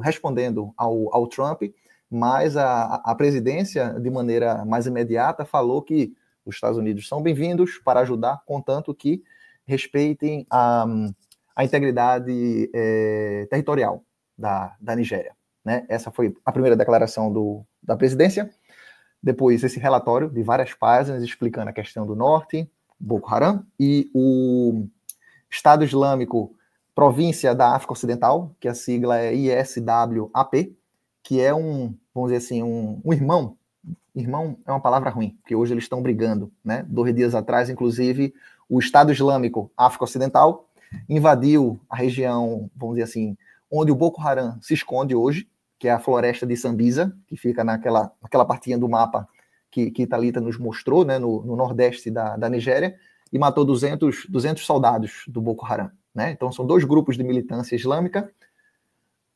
Speaker 2: Respondendo ao Trump, mas a presidência, de maneira mais imediata, falou que os Estados Unidos são bem-vindos para ajudar, contanto que respeitem a integridade territorial da Nigéria, né? Essa foi a primeira declaração da presidência. Depois, esse relatório de várias páginas explicando a questão do norte, Boko Haram, e o Estado Islâmico, província da África Ocidental, que a sigla é ISWAP, que é vamos dizer assim, um irmão. Irmão é uma palavra ruim, porque hoje eles estão brigando, né? 2 dias atrás, inclusive, o Estado Islâmico África Ocidental invadiu a região, vamos dizer assim, onde o Boko Haram se esconde hoje, que é a floresta de Sambisa, que fica naquela partinha do mapa que Thalita nos mostrou, né, no nordeste da Nigéria, e matou 200 soldados do Boko Haram, né? Então são 2 grupos de militância islâmica.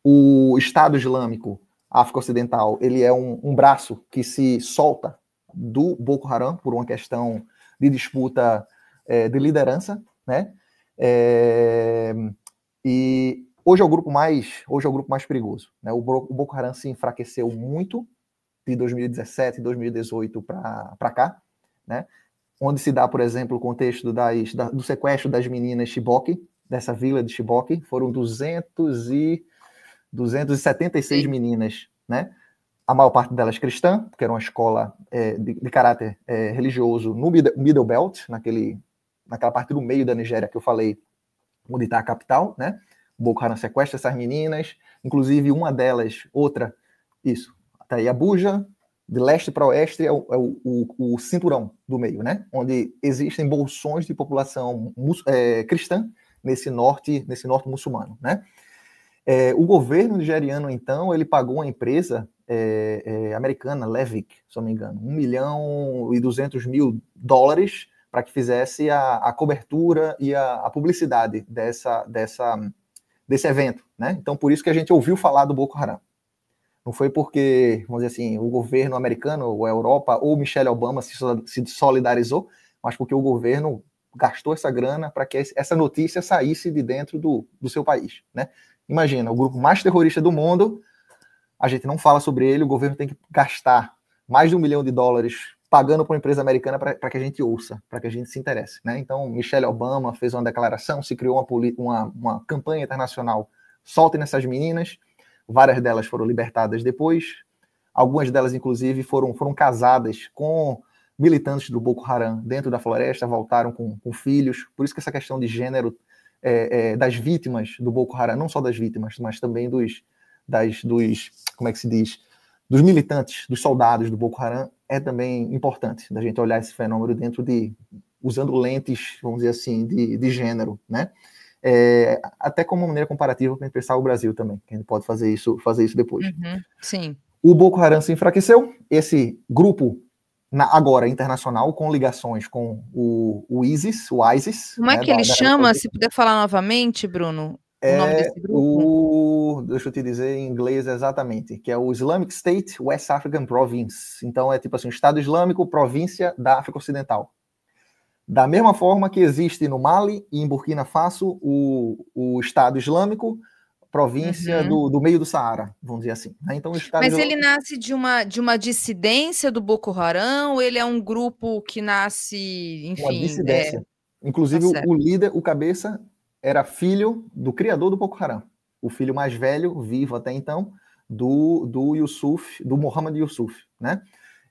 Speaker 2: O Estado Islâmico África Ocidental, ele é um braço que se solta do Boko Haram por uma questão de disputa de liderança, né? E hoje é o grupo mais perigoso, né? O Boko Haram se enfraqueceu muito de 2017 e 2018 para cá, né? Onde se dá, por exemplo, o contexto do sequestro das meninas Chibok, dessa vila de Chibok, foram 276 meninas, né? A maior parte delas cristã, porque era uma escola de caráter religioso no Middle Belt, naquela parte do meio da Nigéria que eu falei, onde está a capital, né? O Boko Haram sequestra essas meninas, inclusive uma delas, está aí Abuja, de leste para oeste é o cinturão do meio, né? Onde existem bolsões de população cristã nesse norte muçulmano, né? O governo nigeriano, então, ele pagou uma empresa americana, Levic, se não me engano, $1,2 milhão para que fizesse a cobertura e a publicidade desse evento, né? Então, por isso que a gente ouviu falar do Boko Haram. Não foi porque, vamos dizer assim, o governo americano, ou a Europa, ou Michelle Obama se solidarizou, mas porque o governo gastou essa grana para que essa notícia saísse de dentro do seu país, né? Imagina, o grupo mais terrorista do mundo, a gente não fala sobre ele, o governo tem que gastar mais de $1 milhão pagando para uma empresa americana para que a gente ouça, para que a gente se interesse, né? Então, Michelle Obama fez uma declaração, se criou uma campanha internacional, soltem nessas meninas, várias delas foram libertadas depois, algumas delas, inclusive, foram casadas com militantes do Boko Haram dentro da floresta, voltaram com filhos, por isso que essa questão de gênero das vítimas do Boko Haram, não só das vítimas, mas também dos como é que se diz, dos militantes, dos soldados do Boko Haram, é também importante da gente olhar esse fenômeno usando lentes, vamos dizer assim, de gênero, né? Até como uma maneira comparativa para pensar o Brasil também, que a gente pode fazer isso depois.
Speaker 1: Uhum, sim.
Speaker 2: O Boko Haram se enfraqueceu, esse grupo agora internacional, com ligações com o ISIS.
Speaker 1: Como é que ele chama, se puder falar novamente, Bruno? O nome desse grupo?
Speaker 2: Deixa eu te dizer em inglês exatamente, que é o Islamic State West African Province. Então é tipo assim, Estado Islâmico, província da África Ocidental. Da mesma forma que existe no Mali e em Burkina Faso o Estado Islâmico, província do meio do Saara, vamos dizer assim. Né? Então,
Speaker 1: Mas ele nasce de uma dissidência do Boko Haram, ou ele é um grupo que nasce, enfim...
Speaker 2: Uma dissidência. Inclusive, tá o líder, o cabeça, era filho do criador do Boko Haram. O filho mais velho, vivo até então, do Yusuf, do Mohammed Yusuf. Né?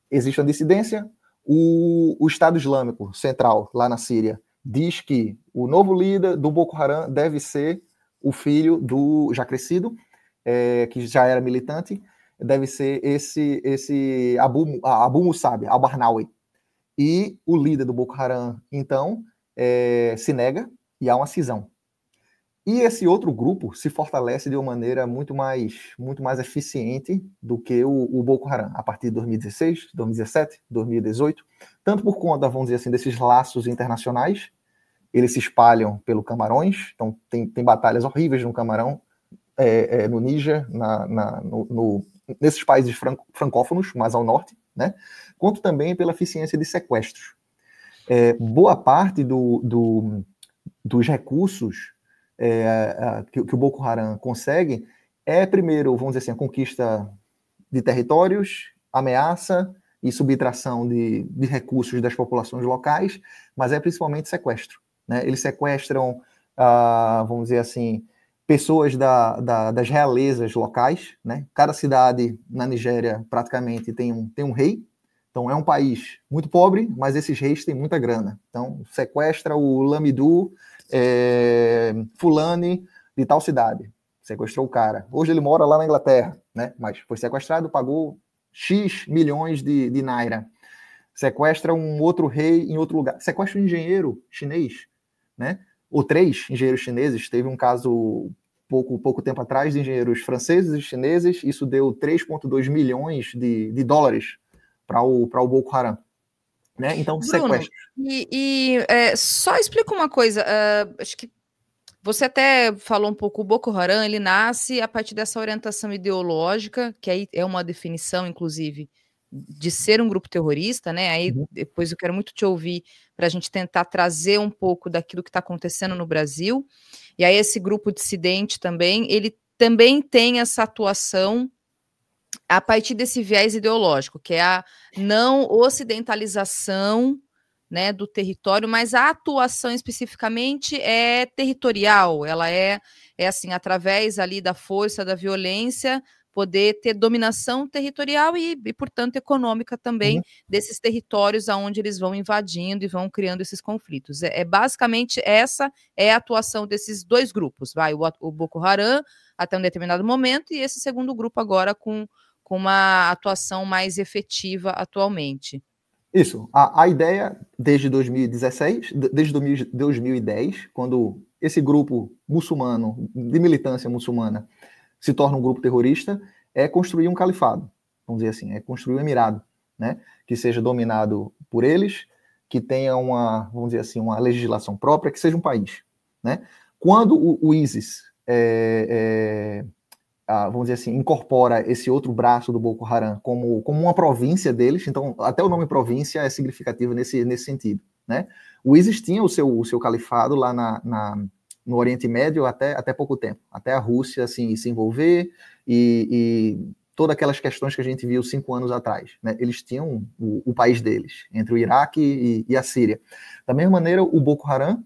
Speaker 2: Existe uma dissidência. O Estado Islâmico Central, lá na Síria, diz que o novo líder do Boko Haram deve ser o filho do já crescido, que já era militante, deve ser esse Abu Musab, al-Barnawi, E o líder do Boko Haram, então, se nega e há uma cisão. E esse outro grupo se fortalece de uma maneira muito mais eficiente do que o Boko Haram, a partir de 2016, 2017, 2018, tanto por conta, vamos dizer assim, desses laços internacionais. Eles se espalham pelo Camarões, então tem batalhas horríveis no Camarão, no Níger, nesses países francófonos, mais ao norte, né? Quanto também pela eficiência de sequestros. Boa parte dos recursos que o Boko Haram consegue primeiro, vamos dizer assim, a conquista de territórios, ameaça e subtração de recursos das populações locais, mas principalmente sequestro, né? Eles sequestram, vamos dizer assim, pessoas das realezas locais, né? Cada cidade na Nigéria praticamente tem um rei. Então é um país muito pobre, mas esses reis têm muita grana. Então sequestra o Lamidu Fulani de tal cidade. Sequestrou o cara. Hoje ele mora lá na Inglaterra, né? Mas foi sequestrado, pagou X milhões de naira. Sequestra um outro rei em outro lugar. Sequestra um engenheiro chinês, né? Ou 3 engenheiros chineses. Teve um caso pouco tempo atrás de engenheiros franceses e chineses. Isso deu 3,2 milhões de dólares para o Boko Haram. Né? Então,
Speaker 1: Bruno, só explica uma coisa, acho que você até falou um pouco, o Boko Haram, ele nasce a partir dessa orientação ideológica, que aí é uma definição, inclusive, de ser um grupo terrorista, né? Aí depois eu quero muito te ouvir para a gente tentar trazer um pouco daquilo que está acontecendo no Brasil. E aí esse grupo dissidente também, ele também tem essa atuação a partir desse viés ideológico, que é a não ocidentalização, né, do território, mas a atuação especificamente é territorial, ela é assim, através ali da força, da violência, poder ter dominação territorial e portanto, econômica também desses territórios aonde eles vão invadindo e vão criando esses conflitos. Basicamente, essa é a atuação desses dois grupos, o Boko Haram até um determinado momento e esse segundo grupo agora com uma atuação mais efetiva atualmente.
Speaker 2: Isso. A ideia, desde 2016, desde 2010, quando esse grupo muçulmano, de militância muçulmana, se torna um grupo terrorista, é construir um califado, vamos dizer assim, é construir um emirado, né? Que seja dominado por eles, que tenha vamos dizer assim, uma legislação própria, que seja um país, né? Quando o ISIS vamos dizer assim, incorpora esse outro braço do Boko Haram como uma província deles, então até o nome província é significativo nesse sentido, né? O ISIS tinha o seu califado lá no Oriente Médio até pouco tempo, até a Rússia assim, se envolver e todas aquelas questões que a gente viu 5 anos atrás, né? Eles tinham o país deles, entre o Iraque e a Síria. Da mesma maneira, o Boko Haram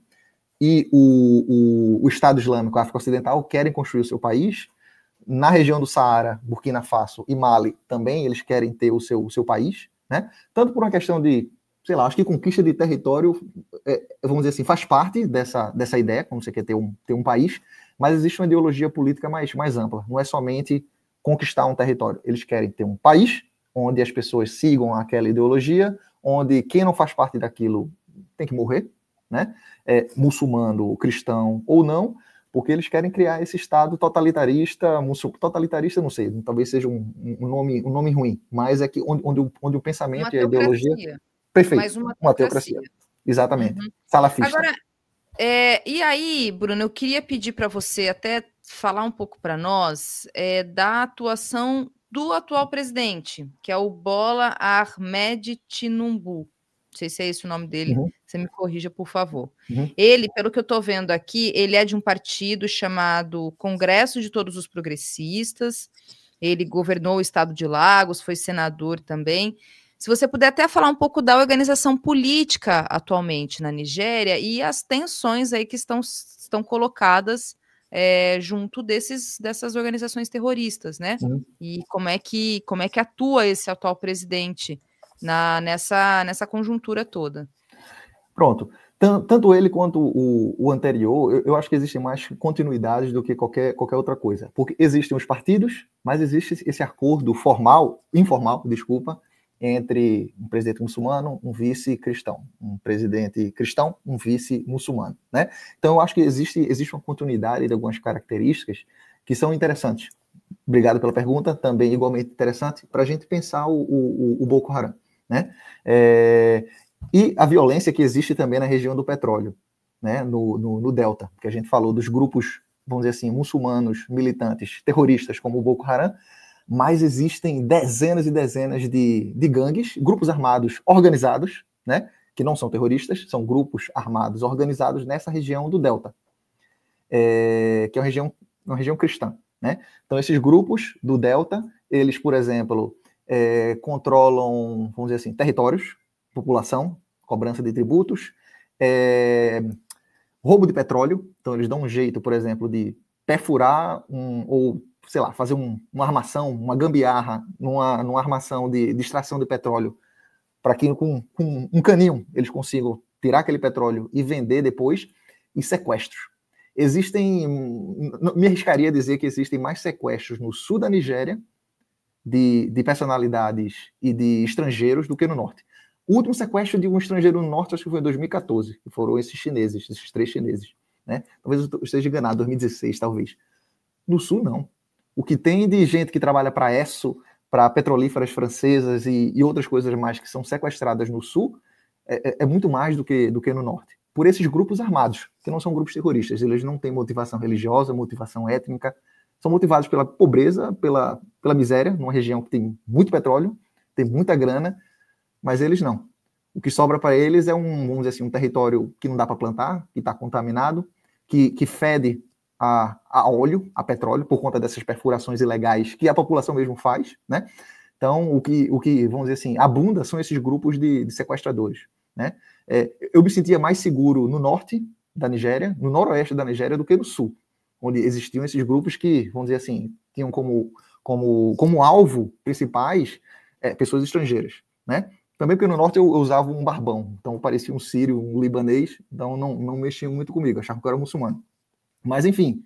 Speaker 2: e o Estado Islâmico, a África Ocidental, querem construir o seu país. Na região do Saara, Burkina Faso e Mali, também eles querem ter o seu país, né? Tanto por uma questão de, sei lá, acho que conquista de território, vamos dizer assim, faz parte dessa ideia, como você quer ter um país, mas existe uma ideologia política mais ampla, não é somente conquistar um território, eles querem ter um país onde as pessoas sigam aquela ideologia, onde quem não faz parte daquilo tem que morrer, né? Muçulmano, cristão ou não, porque eles querem criar esse Estado totalitarista, não sei, talvez seja um nome ruim, mas é que onde o pensamento e a ideologia... Perfeito,
Speaker 1: mas
Speaker 2: uma teocracia. Exatamente, salafista.
Speaker 1: Agora, e aí, Bruno, eu queria pedir para você até falar um pouco para nós da atuação do atual presidente, que é o Bola Ahmed Tinubu. Não sei se é esse o nome dele, você me corrija, por favor. Ele, pelo que eu estou vendo aqui, ele é de um partido chamado Congresso de Todos os Progressistas, ele governou o estado de Lagos, foi senador também. Se você puder até falar um pouco da organização política atualmente na Nigéria e as tensões aí que estão colocadas junto dessas organizações terroristas, né? E como é que atua esse atual presidente nessa conjuntura toda?
Speaker 2: Pronto. Tanto ele quanto o anterior, eu acho que existem mais continuidades do que qualquer outra coisa. Porque existem os partidos, mas existe esse acordo informal, entre um presidente muçulmano, um vice cristão, um presidente cristão, um vice muçulmano, né? Então, eu acho que existe uma continuidade de algumas características que são interessantes. Obrigado pela pergunta, também igualmente interessante para a gente pensar o Boko Haram, né? E a violência que existe também na região do petróleo, né? No Delta, que a gente falou dos grupos, vamos dizer assim, muçulmanos, militantes, terroristas, como o Boko Haram, mas existem dezenas e dezenas de gangues, grupos armados organizados, né? Que não são terroristas, são grupos armados organizados nessa região do Delta, que é uma região cristã, né? Então, esses grupos do Delta, eles, por exemplo, controlam, vamos dizer assim, territórios, população, cobrança de tributos, roubo de petróleo. Então, eles dão um jeito, por exemplo, de perfurar ou, sei lá, fazer uma armação, uma gambiarra, numa armação de extração de petróleo, para que com um caninho eles consigam tirar aquele petróleo e vender depois, e sequestros. Me arriscaria a dizer que existem mais sequestros no sul da Nigéria de personalidades e de estrangeiros do que no norte. O último sequestro de um estrangeiro no norte, acho que foi em 2014, que foram esses 3 chineses, né? Talvez eu esteja enganado, 2016, talvez. No sul, não. O que tem de gente que trabalha para ESSO, para petrolíferas francesas e outras coisas mais que são sequestradas no sul, é muito mais do que no norte. Por esses grupos armados, que não são grupos terroristas. Eles não têm motivação religiosa, motivação étnica, são motivados pela pobreza, pela miséria, numa região que tem muito petróleo, tem muita grana, mas eles não. O que sobra para eles é vamos dizer assim, um território que não dá para plantar, que está contaminado, que fede a óleo, a petróleo, por conta dessas perfurações ilegais que a população mesmo faz, né? Então, o que vamos dizer assim, abunda são esses grupos de sequestradores, né? Eu me sentia mais seguro no norte da Nigéria, no noroeste da Nigéria, do que no sul, onde existiam esses grupos que, vamos dizer assim, tinham como alvo principais pessoas estrangeiras, né? Também porque no norte eu usava um barbão, então parecia um sírio, um libanês, então não mexiam muito comigo, achavam que eu era muçulmano. Mas, enfim,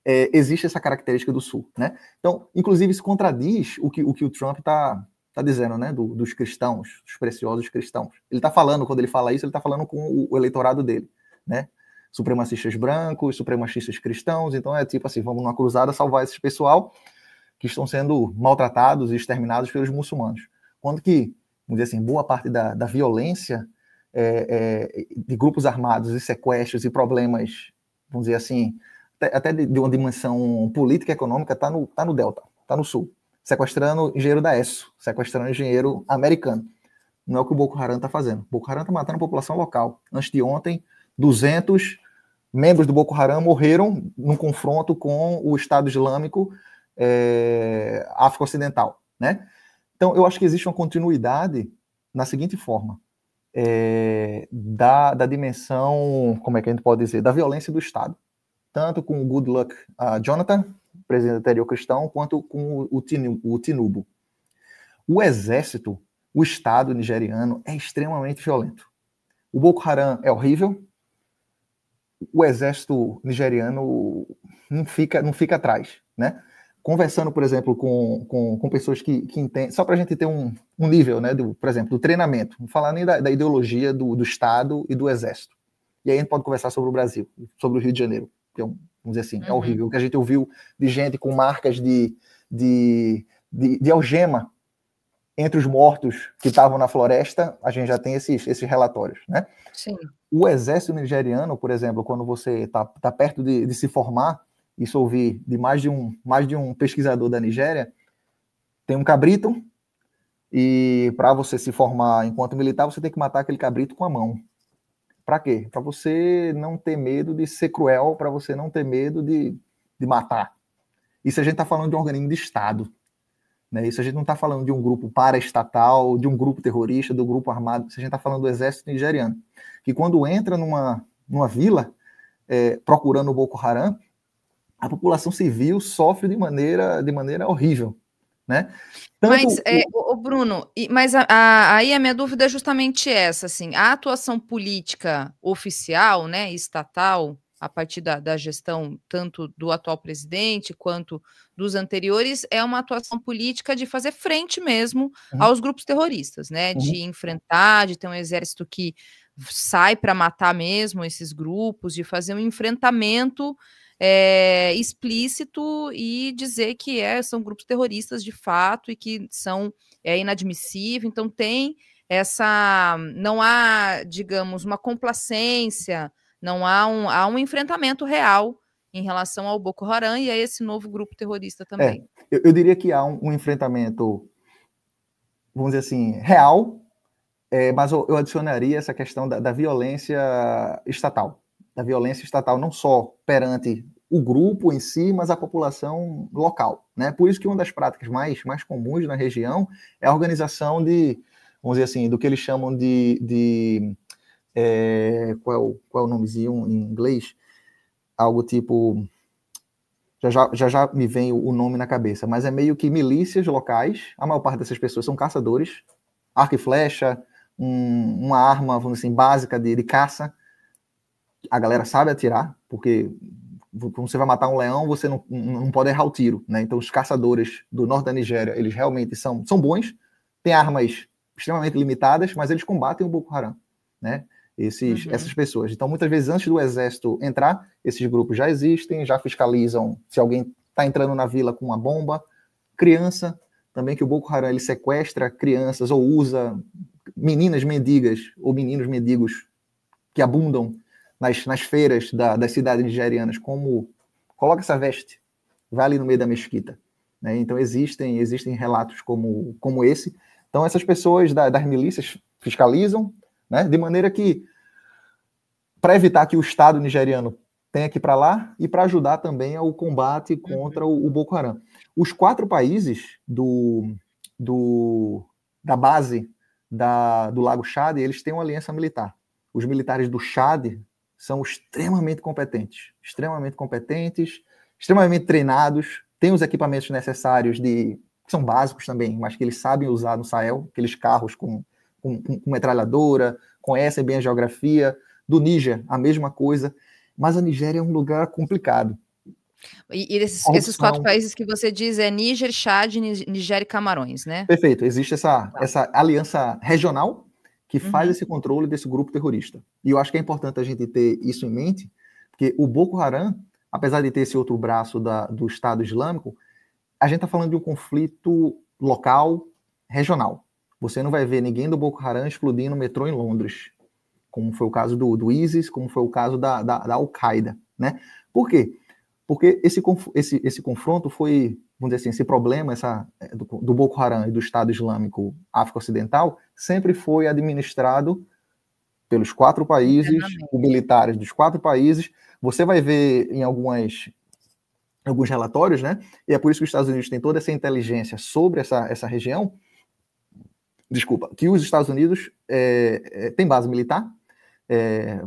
Speaker 2: existe essa característica do sul, né? Então, inclusive, isso contradiz o que o Trump está dizendo, né? Dos cristãos, dos preciosos cristãos. Ele está falando, quando ele fala isso, ele está falando com o eleitorado dele, né? Supremacistas brancos, supremacistas cristãos. Então, é tipo assim, vamos numa cruzada salvar esse pessoal que estão sendo maltratados e exterminados pelos muçulmanos. Quando que, vamos dizer assim, boa parte da violência de grupos armados e sequestros e problemas, vamos dizer assim, até de uma dimensão política e econômica, está no Delta, está no sul, sequestrando engenheiro da ESSO, sequestrando engenheiro americano. Não é o que o Boko Haram está fazendo. O Boko Haram está matando a população local. Antes de ontem, 200 membros do Boko Haram morreram num confronto com o Estado Islâmico África Ocidental, né? Então, eu acho que existe uma continuidade na seguinte forma, da dimensão, como é que a gente pode dizer, da violência do Estado, tanto com o Goodluck Jonathan, presidente anterior cristão, quanto com o Tinubu. O exército, o Estado nigeriano é extremamente violento. O Boko Haram é horrível, o exército nigeriano não fica atrás, né? Conversando, por exemplo, com pessoas que entendem, só para a gente ter um nível, né, por exemplo, do treinamento, não falar nem da ideologia do Estado e do Exército. E aí a gente pode conversar sobre o Brasil, sobre o Rio de Janeiro, que vamos dizer assim, é horrível. O que a gente ouviu de gente com marcas de algema entre os mortos que estavam na floresta, a gente já tem esses relatórios, né?
Speaker 1: Sim.
Speaker 2: O exército nigeriano, por exemplo, quando você está perto de se formar, isso eu ouvi de mais de um pesquisador da Nigéria, tem um cabrito, e para você se formar enquanto militar, você tem que matar aquele cabrito com a mão. Para quê? Para você não ter medo de ser cruel, para você não ter medo de matar. Isso a gente está falando de um organismo de Estado, né? Isso a gente não está falando de um grupo paraestatal, de um grupo terrorista, do grupo armado. Isso a gente está falando do exército nigeriano, que quando entra numa vila procurando o Boko Haram, a população civil sofre de maneira horrível, né?
Speaker 1: Mas, Bruno, mas aí a minha dúvida é justamente essa, assim, a atuação política oficial, né, estatal, a partir da gestão tanto do atual presidente quanto dos anteriores, é uma atuação política de fazer frente mesmo aos grupos terroristas, né? De enfrentar, de ter um exército que sai para matar mesmo esses grupos, de fazer um enfrentamento explícito e dizer que são grupos terroristas de fato e que é inadmissível. Então tem não há, digamos, uma complacência, não há um enfrentamento real em relação ao Boko Haram e a esse novo grupo terrorista também.
Speaker 2: Eu diria que há um enfrentamento, vamos dizer assim, real, mas eu adicionaria essa questão da violência estatal. Da violência estatal não só perante o grupo em si, mas a população local, né? Por isso que uma das práticas mais comuns na região é a organização vamos dizer assim, do que eles chamam qual é o nomezinho em inglês? Algo tipo... Já me vem o nome na cabeça, mas é meio que milícias locais. A maior parte dessas pessoas são caçadores, arco e flecha, uma arma, vamos dizer assim, básica de caça. A galera sabe atirar, porque quando você vai matar um leão, você não pode errar o tiro, né? Então os caçadores do norte da Nigéria, eles realmente são bons, têm armas extremamente limitadas, mas eles combatem o Boko Haram, né? Essas pessoas. Então, muitas vezes, antes do exército entrar, esses grupos já existem, já fiscalizam se alguém está entrando na vila com uma bomba. Criança, também, que o Boko Haram ele sequestra crianças ou usa meninas mendigas ou meninos mendigos que abundam nas feiras das cidades nigerianas, como coloca essa veste, vai ali no meio da mesquita, né? Então, existem relatos como esse. Então, essas pessoas das milícias fiscalizam, né, de maneira que, para evitar que o Estado nigeriano tenha que ir para lá e para ajudar também ao combate contra o Boko Haram. Os 4 países da base do Lago Chad, eles têm uma aliança militar. Os militares do Chad são extremamente competentes, extremamente treinados, têm os equipamentos necessários que são básicos também, mas que eles sabem usar no Sahel, aqueles carros com metralhadora, conhecem bem a geografia. Do Níger, a mesma coisa, mas a Nigéria é um lugar complicado.
Speaker 1: E esses 4 países que você diz Níger, Chad, Nigéria e Camarões, né?
Speaker 2: Perfeito, existe essa aliança regional que faz esse controle desse grupo terrorista. E eu acho que é importante a gente ter isso em mente, porque o Boko Haram, apesar de ter esse outro braço do Estado Islâmico, a gente está falando de um conflito local, regional. Você não vai ver ninguém do Boko Haram explodindo o metrô em Londres, como foi o caso do ISIS, como foi o caso da Al-Qaeda, né? Por quê? Porque esse confronto foi, vamos dizer assim, esse problema do Boko Haram e do Estado Islâmico África-Ocidental sempre foi administrado pelos 4 países, os militares dos 4 países. Você vai ver em alguns relatórios, né? E é por isso que os Estados Unidos têm toda essa inteligência sobre essa região. Desculpa, que os Estados Unidos têm base militar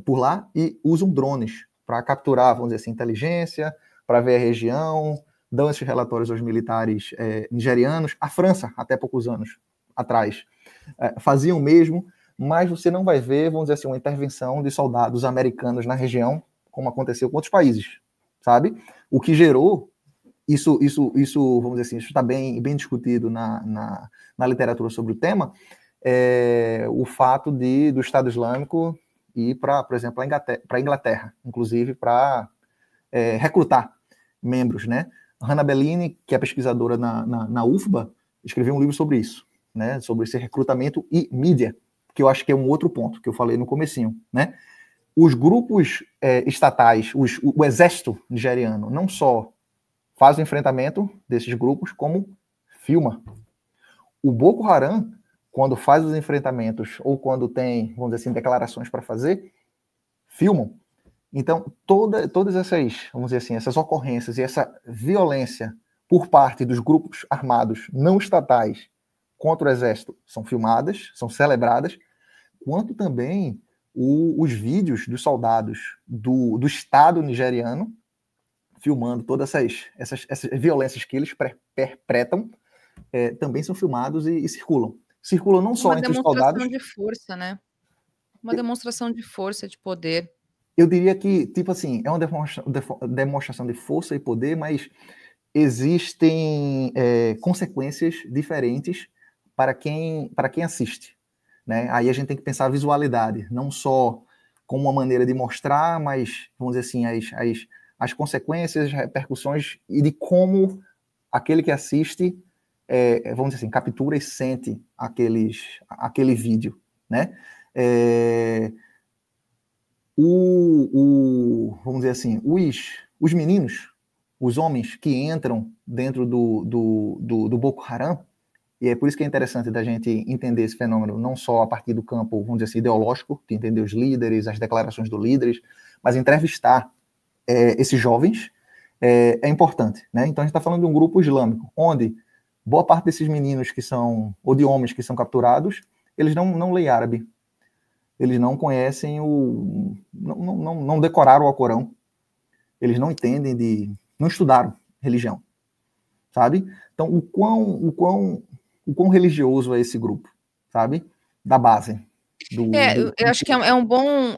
Speaker 2: por lá e usam drones para capturar, vamos dizer assim, inteligência, para ver a região, dão esses relatórios aos militares nigerianos. A França, até poucos anos atrás, fazia o mesmo, mas você não vai ver, vamos dizer assim, uma intervenção de soldados americanos na região, como aconteceu com outros países, sabe? O que gerou isso, vamos dizer assim, isso está bem discutido na literatura sobre o tema, o fato do Estado Islâmico ir para, por exemplo, para a Inglaterra, inclusive para recrutar membros, né? Hannah Bellini, que é pesquisadora na UFBA, escreveu um livro sobre isso, né? Sobre esse recrutamento e mídia, que eu acho que é um outro ponto que eu falei no comecinho, né? Os grupos estatais, o exército nigeriano, não só faz o enfrentamento desses grupos, como filma. O Boko Haram, quando faz os enfrentamentos ou quando tem, vamos dizer assim, declarações para fazer, filmam. Então, todas essas, vamos dizer assim, essas ocorrências e essa violência por parte dos grupos armados não estatais contra o exército são filmadas, são celebradas, quanto também os vídeos dos soldados do Estado nigeriano filmando todas essas violências que eles perpetram, também são filmados e circulam. Circulam não só entre os soldados...
Speaker 1: Uma demonstração de força, né? Uma demonstração de força, de poder.
Speaker 2: Eu diria que, tipo assim, é uma demonstração de força e poder, mas existem consequências diferentes para quem assiste, né? Aí a gente tem que pensar a visualidade, não só como uma maneira de mostrar, mas, vamos dizer assim, as consequências, as repercussões e de como aquele que assiste, vamos dizer assim, captura e sente aquele vídeo, né? Vamos dizer assim, os meninos, os homens que entram dentro do Boko Haram, e é por isso que é interessante da gente entender esse fenômeno, não só a partir do campo, vamos dizer assim, ideológico, de entender os líderes, as declarações dos líderes, mas entrevistar esses jovens é importante, né? Então a gente está falando de um grupo islâmico, onde boa parte desses meninos que são, ou de homens que são capturados, eles não leem árabe, eles não conhecem não decoraram o Alcorão, eles não entendem não estudaram religião, sabe? Então, o quão religioso é esse grupo, sabe? Da base.
Speaker 1: Eu acho que é um bom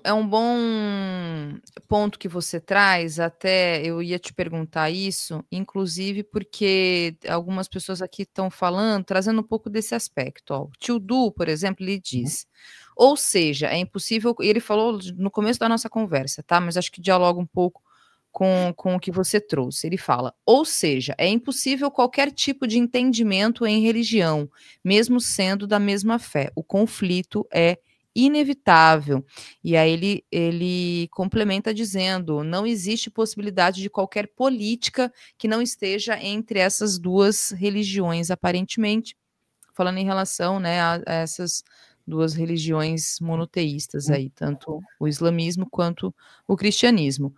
Speaker 1: ponto que você traz, até eu ia te perguntar isso, inclusive porque algumas pessoas aqui estão falando, trazendo um pouco desse aspecto. Ó. O tio Du, por exemplo, ele diz, ou seja, é impossível, ele falou no começo da nossa conversa, tá? Mas acho que dialoga um pouco com o que você trouxe. Ele fala, ou seja, é impossível qualquer tipo de entendimento em religião, mesmo sendo da mesma fé. O conflito é inevitável. E aí ele complementa dizendo, não existe possibilidade de qualquer política que não esteja entre essas duas religiões, aparentemente, falando em relação, né, a essas duas religiões monoteístas aí, tanto o islamismo quanto o cristianismo.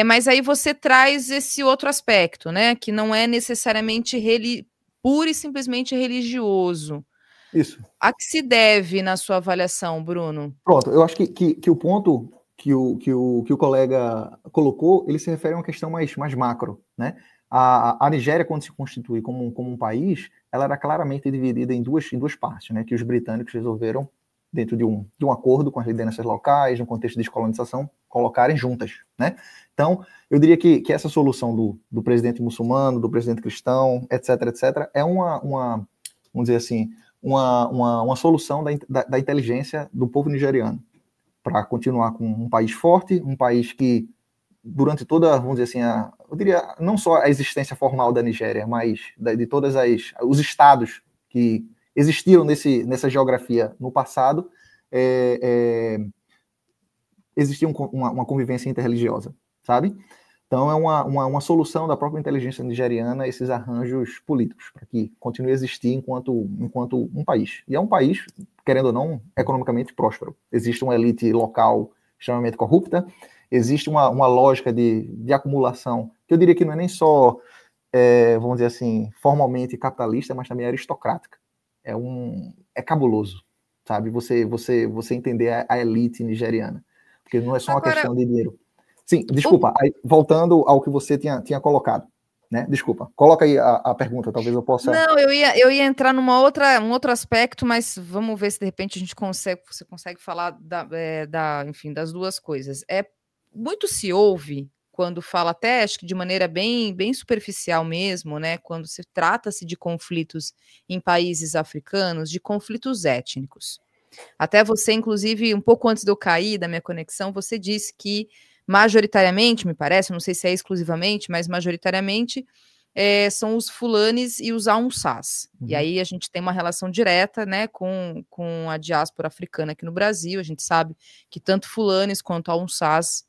Speaker 1: Mas aí você traz esse outro aspecto, né, que não é necessariamente pura e simplesmente religioso.
Speaker 2: Isso.
Speaker 1: A que se deve na sua avaliação, Bruno?
Speaker 2: Pronto, eu acho que o ponto que o colega colocou, ele se refere a uma questão mais macro, né? A Nigéria, quando se constitui como um país, ela era claramente dividida em duas partes, né? Que os britânicos resolveram, dentro de um acordo com as lideranças locais, no contexto de descolonização, colocarem juntas, né? Então, eu diria que essa solução do presidente muçulmano, do presidente cristão, etc., é vamos dizer assim, uma solução da inteligência do povo nigeriano para continuar com um país forte, um país que, durante toda, vamos dizer assim, eu diria, não só a existência formal da Nigéria, mas de todos os estados que existiram nessa geografia no passado, existia uma convivência interreligiosa, sabe? Então, é uma solução da própria inteligência nigeriana esses arranjos políticos, para que continue a existir enquanto um país. E é um país, querendo ou não, economicamente próspero. Existe uma elite local extremamente corrupta, existe uma lógica de acumulação, que eu diria que não é nem só, vamos dizer assim, formalmente capitalista, mas também aristocrática. É cabuloso, sabe? Você entender a elite nigeriana, porque não é só uma questão de dinheiro. Sim, desculpa, aí, voltando ao que você tinha colocado, né? Desculpa, coloca aí a pergunta, talvez eu possa...
Speaker 1: Não, eu ia entrar um outro aspecto, mas vamos ver se de repente você consegue falar enfim, das duas coisas. Muito se ouve quando fala, até acho que de maneira bem superficial mesmo, né? Quando se trata-se de conflitos em países africanos, de conflitos étnicos. Até você, inclusive, um pouco antes de eu cair da minha conexão, você disse que majoritariamente, me parece, não sei se é exclusivamente, mas majoritariamente são os fulanes e os almoçás. E aí a gente tem uma relação direta, né, com a diáspora africana aqui no Brasil. A gente sabe que tanto fulanes quanto almoçás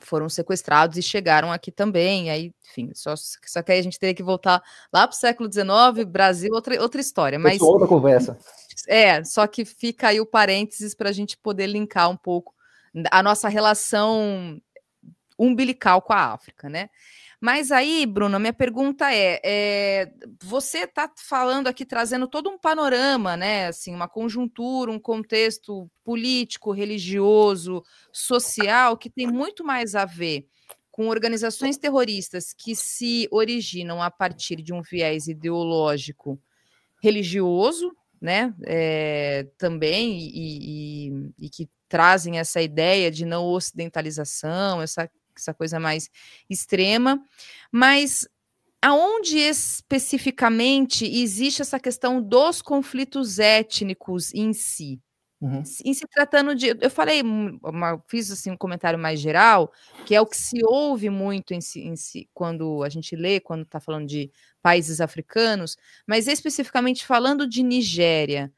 Speaker 1: foram sequestrados e chegaram aqui também. Aí, enfim, só que aí a gente teria que voltar lá para o século XIX, Brasil, outra história. Mas
Speaker 2: outra conversa.
Speaker 1: Só que fica aí o parênteses para a gente poder linkar um pouco a nossa relação umbilical com a África, né? Mas aí, Bruno, a minha pergunta você está falando aqui, trazendo todo um panorama, né? Assim, uma conjuntura, um contexto político, religioso, social, que tem muito mais a ver com organizações terroristas que se originam a partir de um viés ideológico religioso, né? Também, e que trazem essa ideia de não ocidentalização, essa coisa mais extrema, mas aonde especificamente existe essa questão dos conflitos étnicos em si? Em se tratando de... Eu falei, fiz assim, um comentário mais geral, que é o que se ouve muito em si, quando a gente lê, quando está falando de países africanos, mas especificamente falando de Nigéria.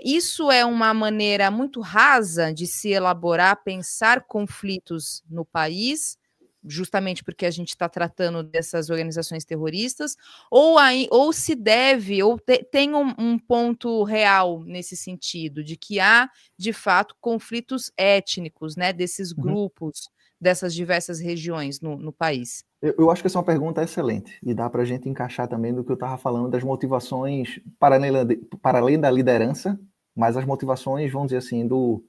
Speaker 1: Isso é uma maneira muito rasa de se elaborar, pensar conflitos no país, justamente porque a gente está tratando dessas organizações terroristas, ou se deve, ou tem um ponto real nesse sentido, de que há, de fato, conflitos étnicos, né, desses grupos, dessas diversas regiões no país?
Speaker 2: Eu acho que essa é uma pergunta excelente, e dá para a gente encaixar também do que eu estava falando das motivações, para além da liderança, mas as motivações, vamos dizer assim, dos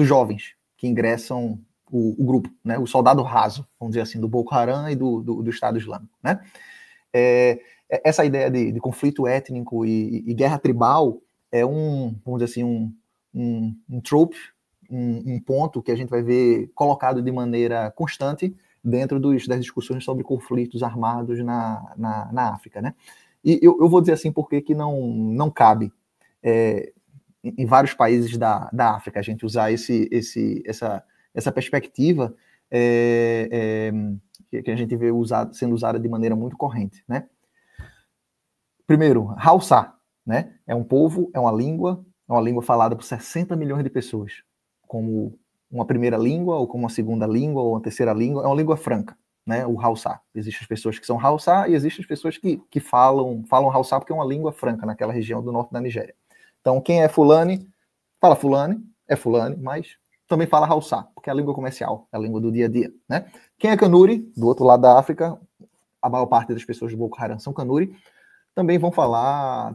Speaker 2: jovens que ingressam o grupo, né? O soldado raso, vamos dizer assim, do Boko Haram e do Estado Islâmico, né? Essa ideia de conflito étnico e guerra tribal é vamos dizer assim, um trope, um ponto que a gente vai ver colocado de maneira constante dentro das discussões sobre conflitos armados na África, né? E eu vou dizer assim porque que não cabe em vários países da África a gente usar essa perspectiva que a gente vê sendo usada de maneira muito corrente, né? Primeiro, Hausa, né? É um povo, é uma língua falada por 60 milhões de pessoas, como uma primeira língua, ou como uma segunda língua, ou uma terceira língua, é uma língua franca, né? O Hausa. Existem as pessoas que são Hausa e existem as pessoas que falam Hausa porque é uma língua franca naquela região do norte da Nigéria. Então, quem é Fulani, fala Fulani, é Fulani, mas também fala Hausa, porque é a língua comercial, é a língua do dia a dia, né? Quem é Kanuri, do outro lado da África, a maior parte das pessoas do Boko Haram são Kanuri, também vão falar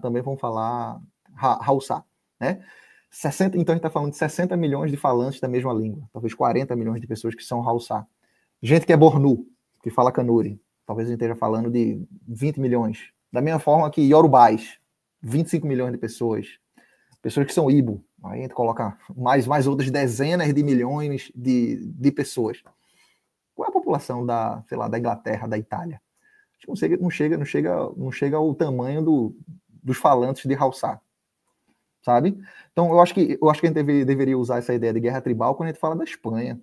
Speaker 2: Hausa, né? Então a gente está falando de 60 milhões de falantes da mesma língua, talvez 40 milhões de pessoas que são Hausa. Gente que é Bornu, que fala Kanuri, talvez a gente esteja falando de 20 milhões. Da mesma forma que Yorubais, 25 milhões de pessoas. Pessoas que são Ibo, aí a gente coloca mais outras dezenas de milhões de pessoas. Qual é a população da Inglaterra, da Itália? Acho que não chega ao tamanho dos falantes de Hausa, sabe? Então, eu acho que a gente deveria usar essa ideia de guerra tribal quando a gente fala da Espanha,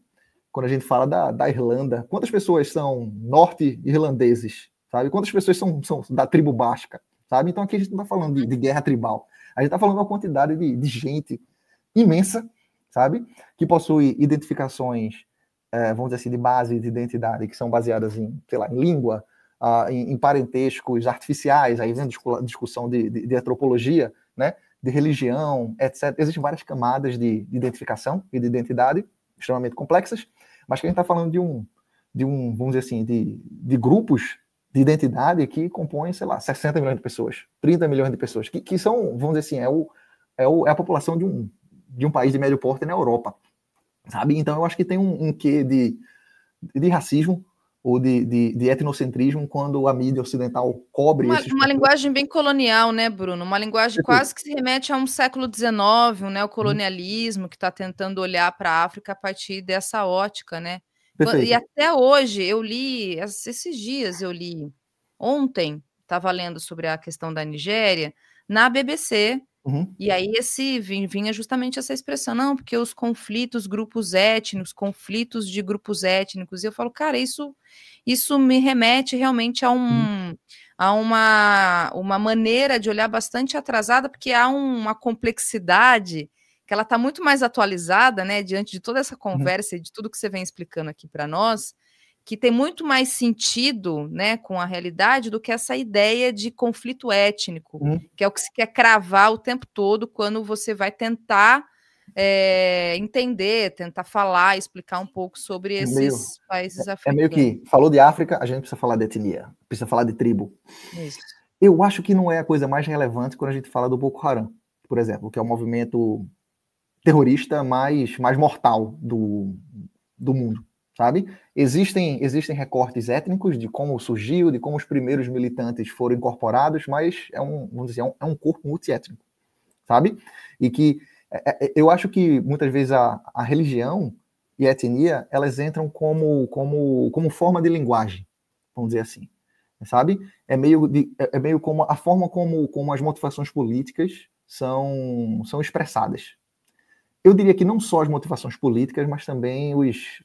Speaker 2: quando a gente fala da Irlanda. Quantas pessoas são norte-irlandeses, sabe? Quantas pessoas são da tribo basca, sabe? Então, aqui a gente não está falando de guerra tribal. A gente está falando de uma quantidade de gente imensa, sabe? Que possui identificações, vamos dizer assim, de base de identidade, que são baseadas em língua, em parentescos artificiais, aí vem discussão de antropologia, né? De religião, etc. Existem várias camadas de identificação e de identidade extremamente complexas, mas que a gente está falando de vamos dizer assim, de grupos de identidade que compõem, 60 milhões de pessoas, 30 milhões de pessoas, que são, vamos dizer assim, é a população de um país de médio porte na Europa, sabe? Então eu acho que tem um quê de racismo ou de etnocentrismo quando a mídia ocidental cobre
Speaker 1: uma linguagem bem colonial, né, Bruno? Uma linguagem quase que se remete a um século XIX, um neocolonialismo que está tentando olhar para a África a partir dessa ótica, né?
Speaker 2: Perfeito.
Speaker 1: E até hoje, eu li, esses dias ontem, estava lendo sobre a questão da Nigéria, na BBC, e aí vinha justamente essa expressão, não, porque os conflitos, grupos étnicos, conflitos de grupos étnicos, e eu falo, cara, isso me remete realmente a uma maneira de olhar bastante atrasada, porque há uma complexidade que ela está muito mais atualizada, né, diante de toda essa conversa e de tudo que você vem explicando aqui para nós, que tem muito mais sentido, né, com a realidade do que essa ideia de conflito étnico, que é o que se quer cravar o tempo todo quando você vai tentar entender, tentar falar, explicar um pouco sobre esses países africanos.
Speaker 2: É meio que, falou de África, a gente precisa falar de etnia, precisa falar de tribo.
Speaker 1: Isso.
Speaker 2: Eu acho que não é a coisa mais relevante quando a gente fala do Boko Haram, por exemplo, que é o movimento terrorista mais mortal do mundo, sabe? Existem recortes étnicos de como surgiu, de como os primeiros militantes foram incorporados, mas vamos dizer, é um corpo multiétnico, sabe? E que Eu acho que muitas vezes a religião e a etnia, elas entram como forma de linguagem, vamos dizer assim, sabe? É meio como a forma como as motivações políticas são expressadas. Eu diria que não só as motivações políticas, mas também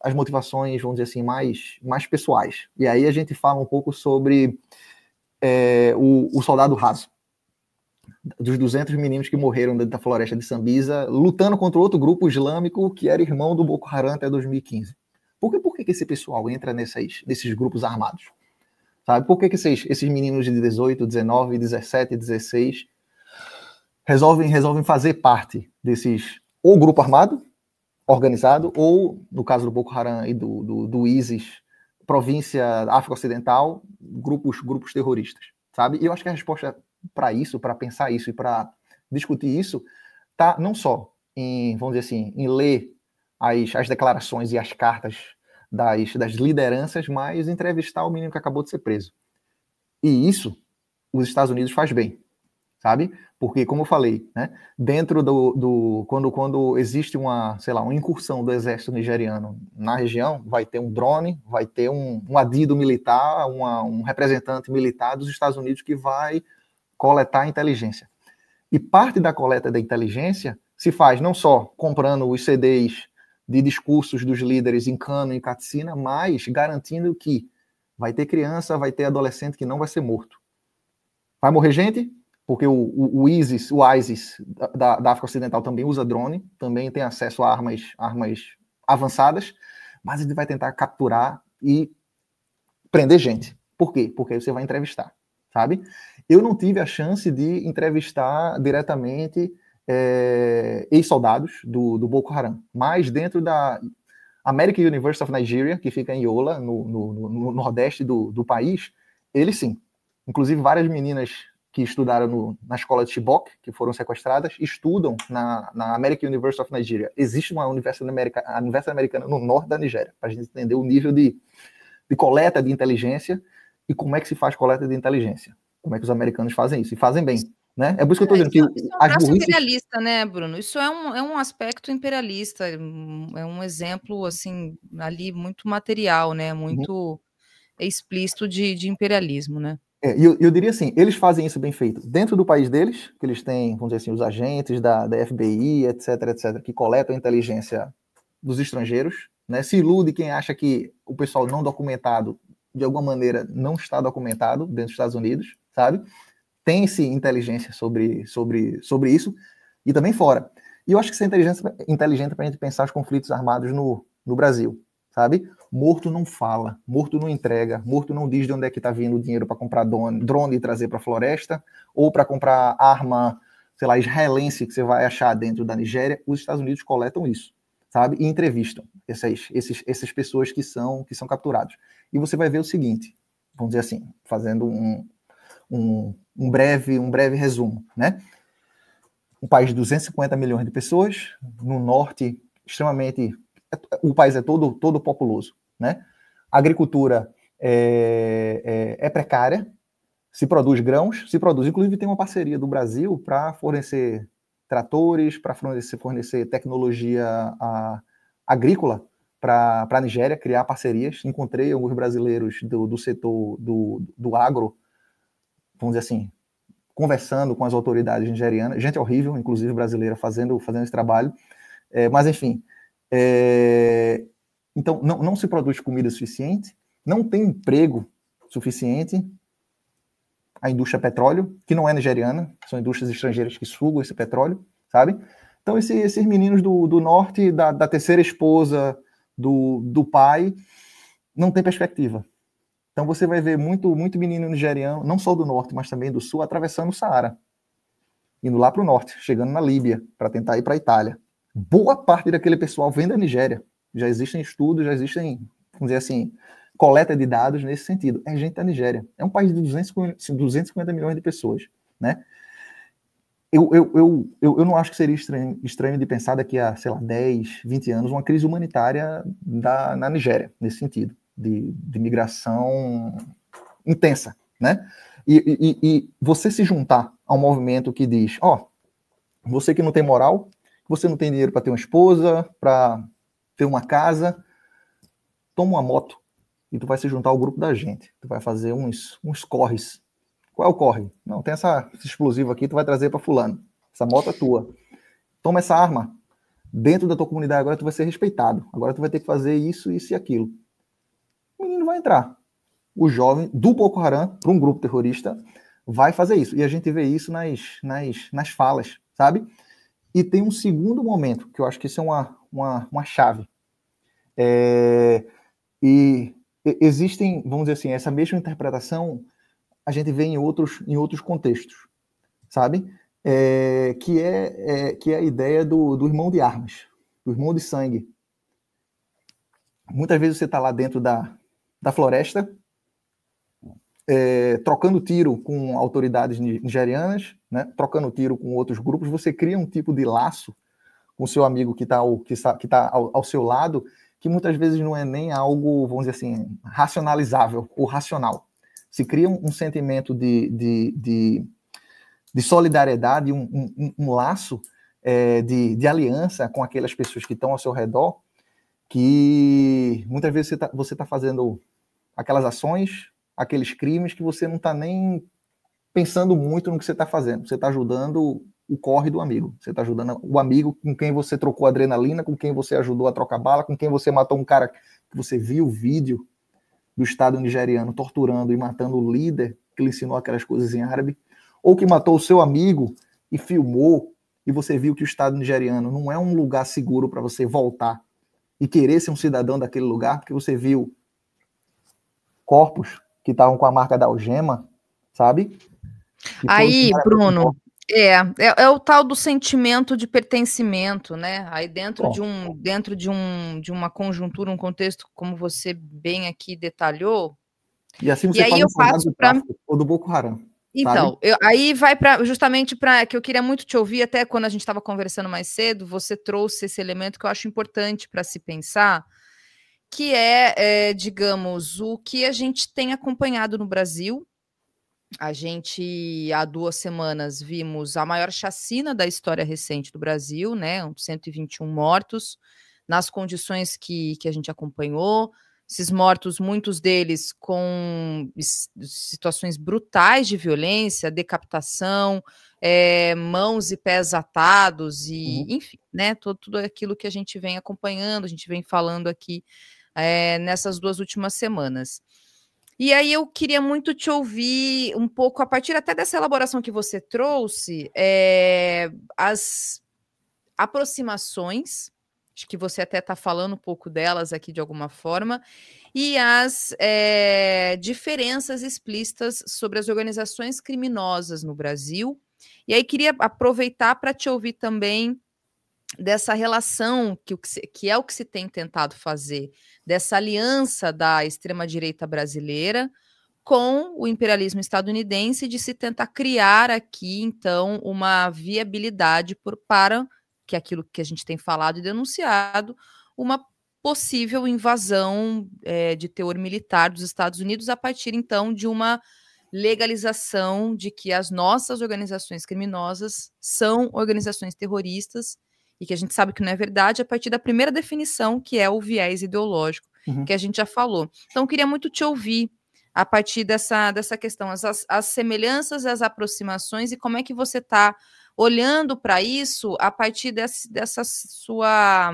Speaker 2: as motivações, vamos dizer assim, mais pessoais. E aí a gente fala um pouco sobre o soldado raso, dos 200 meninos que morreram dentro da floresta de Sambisa, lutando contra outro grupo islâmico que era irmão do Boko Haram até 2015. Por que esse pessoal entra nesses grupos armados? Sabe? Por que esses meninos de 18, 19, 17, 16 resolvem fazer parte desses, ou grupo armado, organizado, ou, no caso do Boko Haram e do ISIS, província África Ocidental, grupos terroristas, sabe? E eu acho que a resposta para isso, para pensar isso e para discutir isso, tá não só em, vamos dizer assim, em ler as declarações e as cartas das lideranças, mas entrevistar o menino que acabou de ser preso. E isso os Estados Unidos faz bem, sabe? Porque, como eu falei, né, dentro quando existe uma incursão do exército nigeriano na região, vai ter um drone, vai ter um adido militar, um representante militar dos Estados Unidos que vai coletar inteligência. E parte da coleta da inteligência se faz não só comprando os CDs de discursos dos líderes em Kano e Katsina, mas garantindo que vai ter criança, vai ter adolescente que não vai ser morto. Vai morrer gente, porque o ISIS da África Ocidental também usa drone, também tem acesso a armas avançadas, mas ele vai tentar capturar e prender gente. Por quê? Porque aí você vai entrevistar, sabe? Eu não tive a chance de entrevistar diretamente ex-soldados do Boko Haram, mas dentro da American University of Nigeria, que fica em Yola, no nordeste do país, eles sim. Inclusive, várias meninas que estudaram na escola de Chibok, que foram sequestradas, estudam na American University of Nigeria. Existe uma universidade americana no norte da Nigéria, para a gente entender o nível de coleta de inteligência e como é que se faz coleta de inteligência. Como é que os americanos fazem isso? E fazem bem. Né? É por isso que eu estou dizendo que
Speaker 1: isso é um braço imperialista, né, Bruno? Isso é um aspecto imperialista, é um exemplo, assim, ali muito material, né? Muito explícito de imperialismo, né?
Speaker 2: E eu diria assim, eles fazem isso bem feito dentro do país deles, que eles têm, vamos dizer assim, os agentes da FBI, etc., que coletam a inteligência dos estrangeiros, né? Se ilude quem acha que o pessoal não documentado, de alguma maneira, não está documentado dentro dos Estados Unidos, sabe? Tem-se inteligência sobre isso, e também fora. E eu acho que isso é inteligente para a gente pensar os conflitos armados no Brasil, sabe? Morto não fala, morto não entrega, morto não diz de onde é que está vindo o dinheiro para comprar drone e trazer para a floresta, ou para comprar arma, sei lá, israelense que você vai achar dentro da Nigéria. Os Estados Unidos coletam isso, sabe? E entrevistam essas pessoas que são capturados. E você vai ver o seguinte, vamos dizer assim, fazendo um breve resumo, né? Um país de 250 milhões de pessoas, no norte, extremamente... O país é todo populoso, né? A agricultura é precária, se produz grãos, inclusive tem uma parceria do Brasil para fornecer tratores, para fornecer tecnologia agrícola para a Nigéria, criar parcerias. Encontrei alguns brasileiros do setor do agro, vamos dizer assim, conversando com as autoridades nigerianas, gente horrível, inclusive brasileira, fazendo esse trabalho, mas enfim, então não se produz comida suficiente, não tem emprego suficiente, a indústria petróleo, que não é nigeriana, são indústrias estrangeiras que sugam esse petróleo, sabe? Então esses meninos do norte, da terceira esposa do pai, não tem perspectiva. Então você vai ver muito menino nigeriano, não só do norte, mas também do sul, atravessando o Saara, indo lá para o norte, chegando na Líbia, para tentar ir para a Itália. Boa parte daquele pessoal vem da Nigéria. Já existem estudos, já existem, vamos dizer assim, coleta de dados nesse sentido. É gente da Nigéria. É um país de 250 milhões de pessoas, né? Eu não acho que seria estranho de pensar daqui a, sei lá, 10, 20 anos, uma crise humanitária na Nigéria, nesse sentido. De migração intensa, né? E você se juntar a um movimento que diz, você que não tem moral, você não tem dinheiro para ter uma esposa, para ter uma casa, toma uma moto e tu vai se juntar ao grupo da gente. Tu vai fazer uns corres. Qual é o corre? Não, tem esse explosivo aqui, tu vai trazer para fulano. Essa moto é tua. Toma essa arma. Dentro da tua comunidade agora tu vai ser respeitado. Agora tu vai ter que fazer isso, isso e aquilo. O menino vai entrar. O jovem do Boko Haram para um grupo terrorista vai fazer isso. E a gente vê isso nas falas, sabe? E tem um segundo momento, que eu acho que isso é uma chave. E existem, vamos dizer assim, essa mesma interpretação a gente vê em outros contextos, sabe? Que é a ideia do irmão de armas, do irmão de sangue. Muitas vezes você está lá dentro da floresta, trocando tiro com autoridades nigerianas, né? Trocando tiro com outros grupos, você cria um tipo de laço com o seu amigo que está ao seu lado, que muitas vezes não é nem algo, vamos dizer assim, racionalizável ou racional. Se cria um sentimento de solidariedade, um laço de aliança com aquelas pessoas que estão ao seu redor, que muitas vezes você tá fazendo aquelas ações, aqueles crimes que você não está nem pensando muito no que você está fazendo. Você está ajudando o corre do amigo. Você está ajudando o amigo com quem você trocou adrenalina, com quem você ajudou a trocar bala, com quem você matou um cara que você viu o vídeo do Estado nigeriano torturando e matando o líder que lhe ensinou aquelas coisas em árabe, ou que matou o seu amigo e filmou, e você viu que o Estado nigeriano não é um lugar seguro para você voltar e querer ser um cidadão daquele lugar, porque você viu corpos que estavam com a marca da algema, sabe?
Speaker 1: Aí, Bruno, é o tal do sentimento de pertencimento, né? Aí dentro de uma conjuntura, um contexto, como você bem aqui detalhou.
Speaker 2: E assim você fala do tráfico ou do Boko Haram.
Speaker 1: Então, aí vai justamente para que eu queria muito te ouvir, até quando a gente estava conversando mais cedo, você trouxe esse elemento que eu acho importante para se pensar, que digamos, o que a gente tem acompanhado no Brasil. A gente, há 2 semanas, vimos a maior chacina da história recente do Brasil, né? 121 mortos, nas condições que a gente acompanhou. Esses mortos, muitos deles com situações brutais de violência, decapitação, mãos e pés atados, e enfim, né? Tudo aquilo que a gente vem acompanhando, a gente vem falando aqui nessas 2 últimas semanas. E aí eu queria muito te ouvir um pouco, a partir até dessa elaboração que você trouxe, as aproximações, acho que você até está falando um pouco delas aqui de alguma forma, e as diferenças explícitas sobre as organizações criminosas no Brasil. E aí queria aproveitar para te ouvir também dessa relação que é o que se tem tentado fazer, dessa aliança da extrema-direita brasileira com o imperialismo estadunidense, de se tentar criar aqui, então, uma viabilidade para que aquilo que a gente tem falado e denunciado, uma possível invasão de teor militar dos Estados Unidos a partir, então, de uma legalização de que as nossas organizações criminosas são organizações terroristas, e que a gente sabe que não é verdade, a partir da primeira definição, que é o viés ideológico, que a gente já falou. Então, eu queria muito te ouvir a partir dessa questão, as semelhanças, as aproximações, e como é que você está olhando para isso a partir dessa sua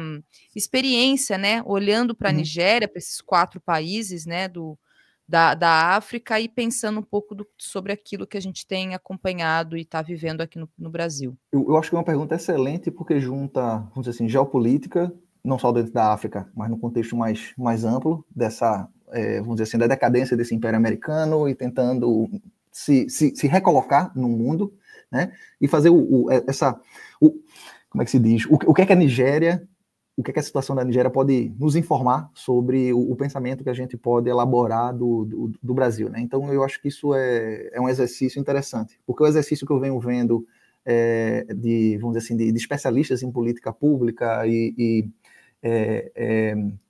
Speaker 1: experiência, né? Olhando para a Nigéria, para esses 4 países, né, da África, e pensando um pouco sobre aquilo que a gente tem acompanhado e está vivendo aqui no Brasil.
Speaker 2: Eu acho que é uma pergunta excelente, porque junta, vamos dizer assim, geopolítica, não só dentro da África, mas no contexto mais amplo dessa, vamos dizer assim, da decadência desse Império Americano, e tentando se recolocar no mundo, né? E fazer como é que se diz? O que é que a Nigéria, o que é que a situação da Nigéria pode nos informar sobre o pensamento que a gente pode elaborar do Brasil, né? Então, eu acho que isso é um exercício interessante, porque o exercício que eu venho vendo vamos dizer assim, de especialistas em política pública e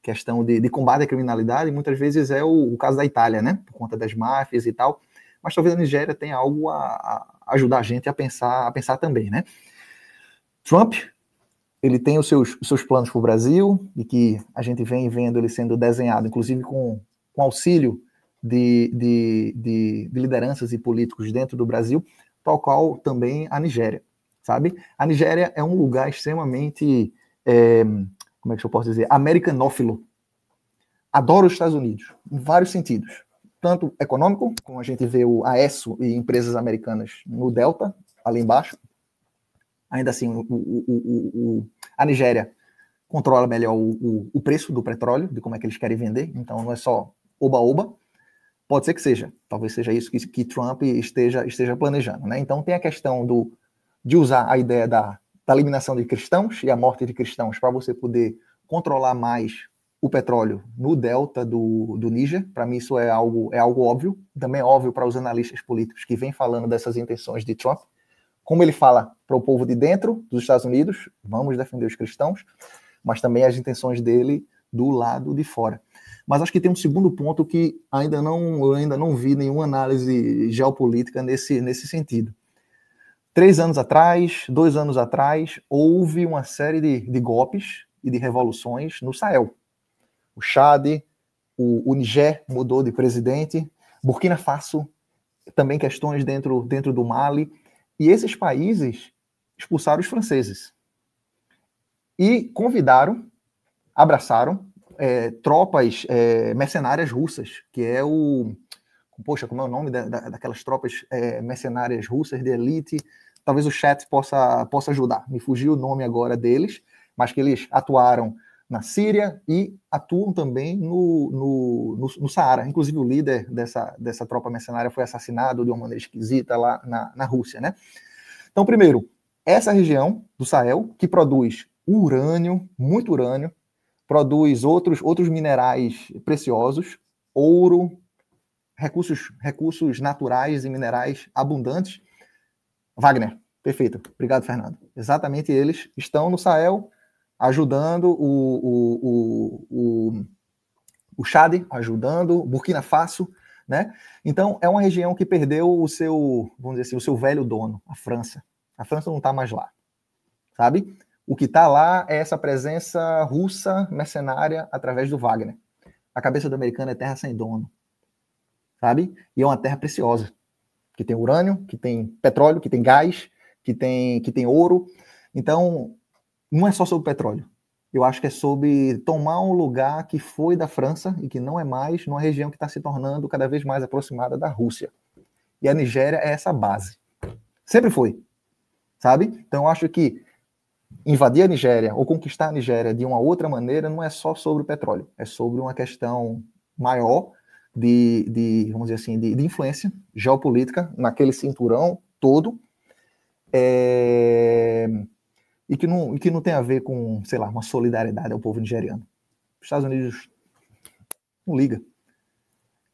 Speaker 2: questão de combate à criminalidade, muitas vezes é o caso da Itália, né? Por conta das máfias e tal, mas talvez a Nigéria tenha algo a ajudar a gente a pensar também, né? Trump, ele tem os seus planos para o Brasil, e que a gente vem vendo ele sendo desenhado, inclusive com auxílio de lideranças e políticos dentro do Brasil, tal qual também a Nigéria, sabe? A Nigéria é um lugar extremamente, como é que eu posso dizer, americanófilo. Adora os Estados Unidos, em vários sentidos. Tanto econômico, como a gente vê o AESO e empresas americanas no Delta, ali embaixo. Ainda assim, a Nigéria controla melhor o preço do petróleo, de como é que eles querem vender. Então, não é só oba-oba. Pode ser que seja. Talvez seja isso que Trump esteja planejando, né? Então, tem a questão de usar a ideia da eliminação de cristãos e a morte de cristãos para você poder controlar mais o petróleo no delta do Níger. Para mim, isso é algo óbvio. Também é óbvio para os analistas políticos que vêm falando dessas intenções de Trump. Como ele fala para o povo de dentro dos Estados Unidos, vamos defender os cristãos, mas também as intenções dele do lado de fora. Mas acho que tem um segundo ponto que eu ainda não vi nenhuma análise geopolítica nesse sentido. 2 anos atrás, houve uma série de golpes e de revoluções no Sahel. O Chad, o Niger mudou de presidente, Burkina Faso, também questões dentro do Mali, e esses países expulsaram os franceses. E convidaram, abraçaram tropas mercenárias russas, que é Poxa, como é o nome daquelas tropas mercenárias russas de elite? Talvez o chat possa ajudar. Me fugiu o nome agora deles, mas que eles atuaram na Síria e atuam também no Saara. Inclusive, o líder dessa tropa mercenária foi assassinado de uma maneira esquisita lá na Rússia, né? Então, primeiro, essa região do Sahel, que produz urânio, muito urânio, produz outros minerais preciosos, ouro, recursos naturais e minerais abundantes. Wagner, perfeito. Obrigado, Fernando. Exatamente, eles estão no Sahel ajudando o Chad, ajudando Burkina Faso, né? Então, é uma região que perdeu o seu, vamos dizer assim, o seu velho dono, a França. A França não está mais lá, sabe? O que está lá é essa presença russa, mercenária, através do Wagner. A cabeça do americano é terra sem dono, sabe? E é uma terra preciosa, que tem urânio, que tem petróleo, que tem gás, que tem ouro. Então, não é só sobre petróleo. Eu acho que é sobre tomar um lugar que foi da França e que não é mais, numa região que está se tornando cada vez mais aproximada da Rússia. E a Nigéria é essa base. Sempre foi, sabe? Então, eu acho que invadir a Nigéria ou conquistar a Nigéria de uma outra maneira não é só sobre o petróleo. É sobre uma questão maior vamos dizer assim, de influência geopolítica naquele cinturão todo. E que não tem a ver com, sei lá, uma solidariedade ao povo nigeriano. Os Estados Unidos não liga.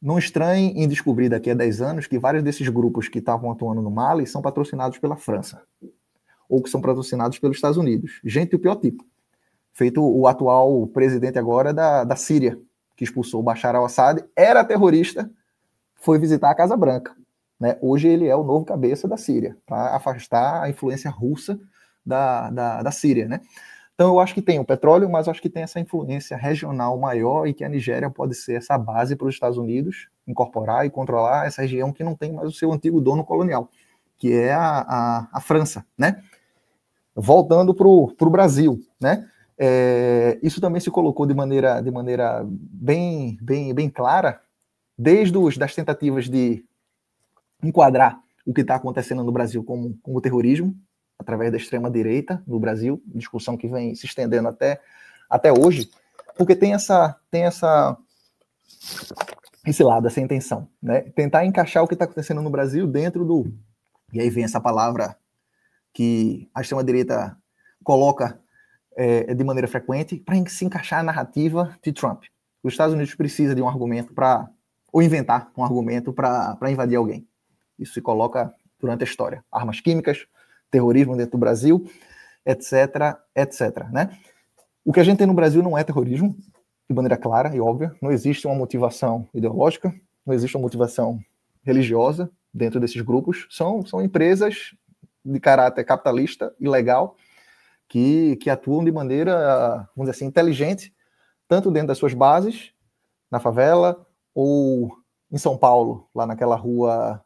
Speaker 2: Não estranhem em descobrir daqui a 10 anos que vários desses grupos que estavam atuando no Mali são patrocinados pela França, ou que são patrocinados pelos Estados Unidos. Gente do pior tipo. Feito o atual presidente agora da Síria, que expulsou o Bashar al-Assad, era terrorista, foi visitar a Casa Branca, né? Hoje ele é o novo cabeça da Síria, para afastar a influência russa da Síria, né? Então eu acho que tem o petróleo, mas eu acho que tem essa influência regional maior e que a Nigéria pode ser essa base para os Estados Unidos incorporar e controlar essa região que não tem mais o seu antigo dono colonial, que é a França, né? Voltando para o Brasil, né? Isso também se colocou de maneira bem clara desde das tentativas de enquadrar o que está acontecendo no Brasil como terrorismo, através da extrema-direita no Brasil, discussão que vem se estendendo até hoje, porque tem esse lado, essa intenção, né? Tentar encaixar o que está acontecendo no Brasil dentro e aí vem essa palavra que a extrema-direita coloca de maneira frequente, para se encaixar a narrativa de Trump. Os Estados Unidos precisam de um argumento ou inventar um argumento para invadir alguém. Isso se coloca durante a história. Armas químicas, terrorismo dentro do Brasil, etc, né? O que a gente tem no Brasil não é terrorismo, de maneira clara e óbvia. Não existe uma motivação ideológica, não existe uma motivação religiosa dentro desses grupos. São empresas de caráter capitalista e legal que atuam de maneira, vamos dizer assim, inteligente, tanto dentro das suas bases, na favela, ou em São Paulo, lá naquela rua,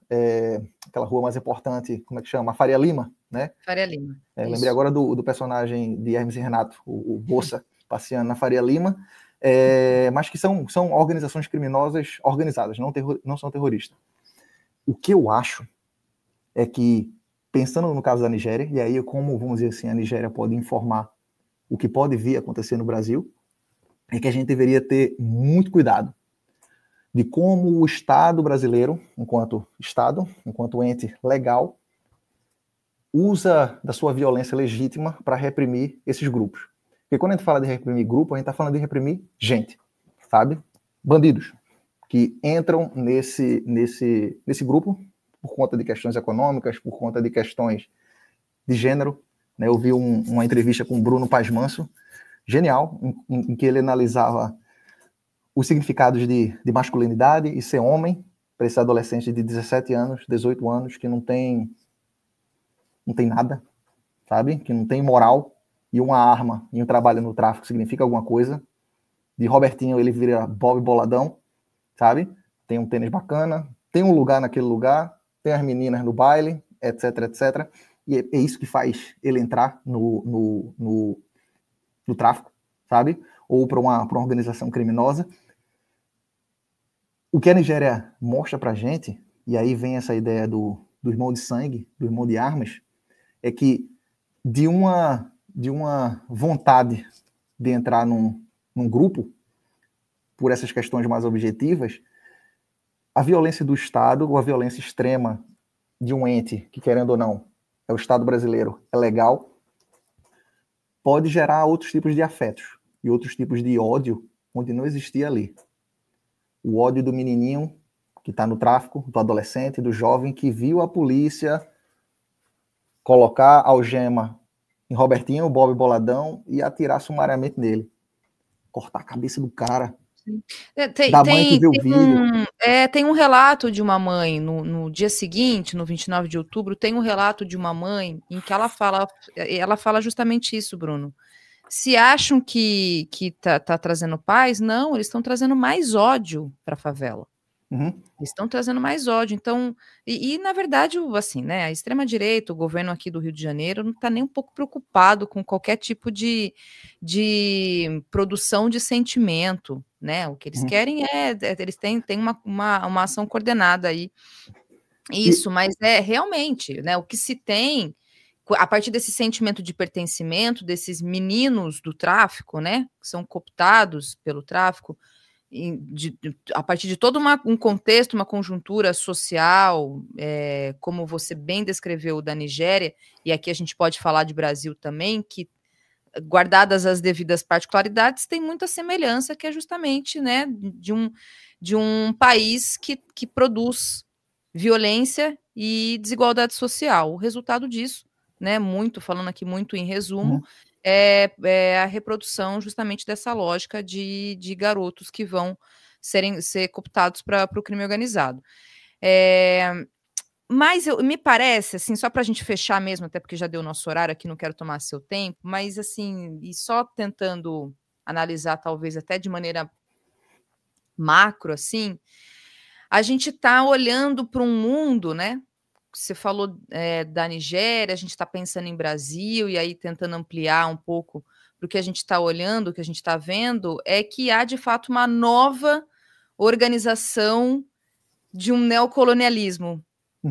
Speaker 2: aquela rua mais importante, como é que chama? Faria Lima, né?
Speaker 1: Faria Lima.
Speaker 2: Lembrei agora do personagem de Hermes e Renato, o Bossa, passeando na Faria Lima, mas que são organizações criminosas organizadas, não são terroristas. O que eu acho é que, pensando no caso da Nigéria, e aí como, vamos dizer assim, a Nigéria pode informar o que pode vir a acontecer no Brasil, é que a gente deveria ter muito cuidado de como o Estado brasileiro, enquanto Estado, enquanto ente legal, usa da sua violência legítima para reprimir esses grupos. Porque quando a gente fala de reprimir grupo, a gente está falando de reprimir gente, sabe? Bandidos, que entram nesse grupo por conta de questões econômicas, por conta de questões de gênero. Né? Eu vi uma entrevista com o Bruno Paz Manso, genial, em que ele analisava os significados de masculinidade e ser homem para esse adolescente de 17 anos, 18 anos, que não tem nada, sabe? Que não tem moral, e uma arma e um trabalho no tráfico significa alguma coisa. De Robertinho ele vira Bob Boladão, sabe? Tem um tênis bacana, tem um lugar naquele lugar, tem as meninas no baile, etc, etc. E é isso que faz ele entrar no tráfico, sabe? Ou para uma organização criminosa. O que a Nigéria mostra pra gente, e aí vem essa ideia do irmão de sangue, do irmão de armas, é que de uma vontade de entrar num grupo, por essas questões mais objetivas, a violência do Estado, ou a violência extrema de um ente, que querendo ou não, é o Estado brasileiro, é legal, pode gerar outros tipos de afetos e outros tipos de ódio, onde não existia ali. O ódio do menininho que está no tráfico, do adolescente, do jovem, que viu a polícia colocar algema em Robertinho, Bob Boladão, e atirar sumariamente nele. Cortar a cabeça do cara. Da mãe que vê o vídeo.
Speaker 1: Tem um relato de uma mãe, no dia seguinte, no 29 de outubro, tem um relato de uma mãe em que ela fala justamente isso, Bruno. Se acham que tá trazendo paz, não, eles estão trazendo mais ódio para a favela.
Speaker 2: Uhum.
Speaker 1: Eles estão trazendo mais ódio. Então, na verdade, assim, né, a extrema-direita, o governo aqui do Rio de Janeiro, não está nem um pouco preocupado com qualquer tipo de produção de sentimento, né? O que eles querem eles têm uma ação coordenada aí. Isso, mas realmente, né, o que se tem, a partir desse sentimento de pertencimento, desses meninos do tráfico, né, que são cooptados pelo tráfico, a partir de todo um contexto, uma conjuntura social, como você bem descreveu da Nigéria, e aqui a gente pode falar de Brasil também, que, guardadas as devidas particularidades, tem muita semelhança, que é justamente, né, de um país que produz violência e desigualdade social. O resultado disso, né, falando aqui muito em resumo, é a reprodução justamente dessa lógica de garotos que vão ser cooptados para o crime organizado. Mas me parece, assim, só para a gente fechar mesmo, até porque já deu o nosso horário aqui, não quero tomar seu tempo, mas assim, e só tentando analisar talvez até de maneira macro, assim, a gente está olhando para um mundo, né? Você falou da Nigéria, a gente está pensando em Brasil, e aí tentando ampliar um pouco para o que a gente está olhando, o que a gente está vendo, é que há de fato uma nova organização de um neocolonialismo.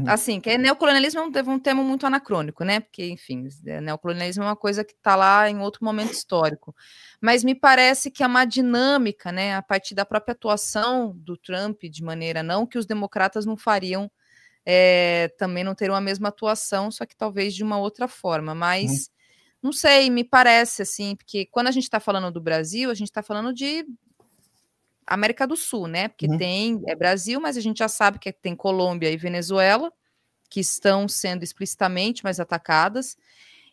Speaker 1: Assim, que neocolonialismo é um termo muito anacrônico, né? Porque, enfim, neocolonialismo é uma coisa que está lá em outro momento histórico. Mas me parece que é uma dinâmica, né, a partir da própria atuação do Trump, de maneira não que os democratas não fariam, também não teriam a mesma atuação, só que talvez de uma outra forma, mas não sei, me parece assim, porque quando a gente está falando do Brasil, a gente está falando de América do Sul, né? Porque tem Brasil, mas a gente já sabe que tem Colômbia e Venezuela, que estão sendo explicitamente mais atacadas.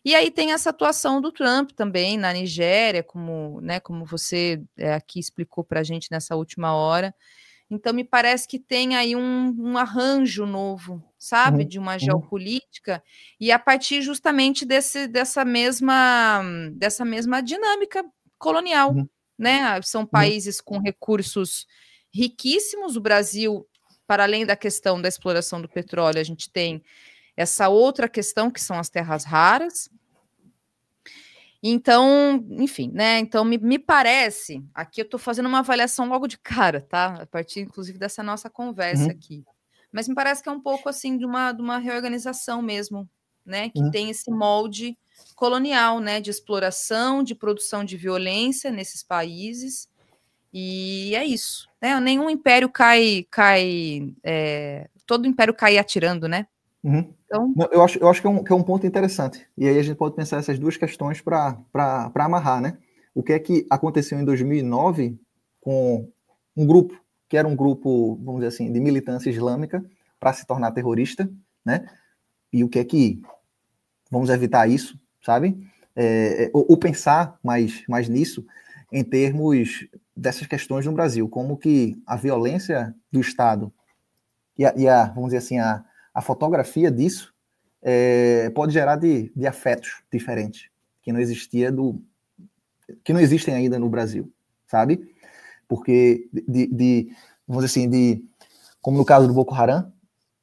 Speaker 1: E aí tem essa atuação do Trump também na Nigéria, como você aqui explicou para a gente nessa última hora. Então, me parece que tem aí um arranjo novo, sabe,
Speaker 2: Uhum,
Speaker 1: de uma
Speaker 2: uhum,
Speaker 1: geopolítica, e a partir justamente dessa mesma dinâmica colonial,
Speaker 2: uhum,
Speaker 1: né? São
Speaker 2: uhum,
Speaker 1: países com recursos riquíssimos. O Brasil, para além da questão da exploração do petróleo, a gente tem essa outra questão que são as terras raras. Então, enfim, né? Então, me parece, aqui eu estou fazendo uma avaliação logo de cara, tá? A partir, inclusive, dessa nossa conversa
Speaker 2: uhum,
Speaker 1: aqui. Mas me parece que é um pouco assim de uma reorganização mesmo, né? Que
Speaker 2: uhum.
Speaker 1: tem esse molde colonial, né? De exploração, de produção de violência nesses países. E é isso, né? Nenhum império todo império cai atirando, né?
Speaker 2: Uhum.
Speaker 1: Então,
Speaker 2: Não, eu acho que é um ponto interessante. E aí a gente pode pensar essas duas questões para amarrar, né? O que é que aconteceu em 2009 com um grupo, que era um grupo, vamos dizer assim, de militância islâmica para se tornar terrorista, né? E o que é que, vamos evitar isso, sabe? Ou pensar mais nisso em termos dessas questões no Brasil, como que a violência do Estado vamos dizer assim, a fotografia disso pode gerar de afetos diferentes que não que não existem ainda no Brasil, sabe? Porque vamos dizer assim, como no caso do Boko Haram,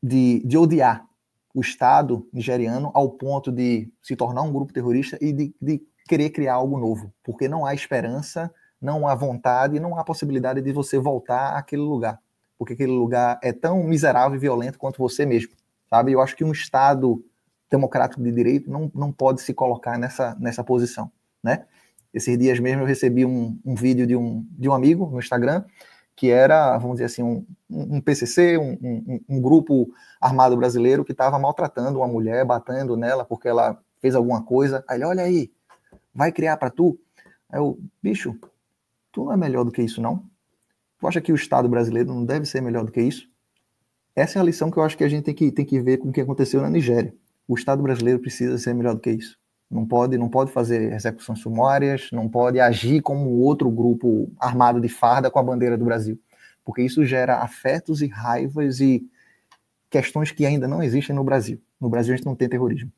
Speaker 2: de odiar o Estado nigeriano ao ponto de se tornar um grupo terrorista e de querer criar algo novo, porque não há esperança, não há vontade, não há possibilidade de você voltar àquele lugar, porque aquele lugar é tão miserável e violento quanto você mesmo, sabe? Eu acho que um Estado democrático de direito não pode se colocar nessa posição, né? Esses dias mesmo eu recebi um vídeo de um amigo no Instagram que era, vamos dizer assim, um PCC, um grupo armado brasileiro que estava maltratando uma mulher, batendo nela porque ela fez alguma coisa. Aí ele, olha aí, vai criar para tu? Aí eu, bicho, tu não é melhor do que isso, não? Tu acha que o Estado brasileiro não deve ser melhor do que isso? Essa é a lição que eu acho que a gente tem que ver com o que aconteceu na Nigéria. O Estado brasileiro precisa ser melhor do que isso. Não pode fazer execuções sumárias, não pode agir como outro grupo armado de farda com a bandeira do Brasil, porque isso gera afetos e raivas e questões que ainda não existem no Brasil. No Brasil a gente não tem terrorismo.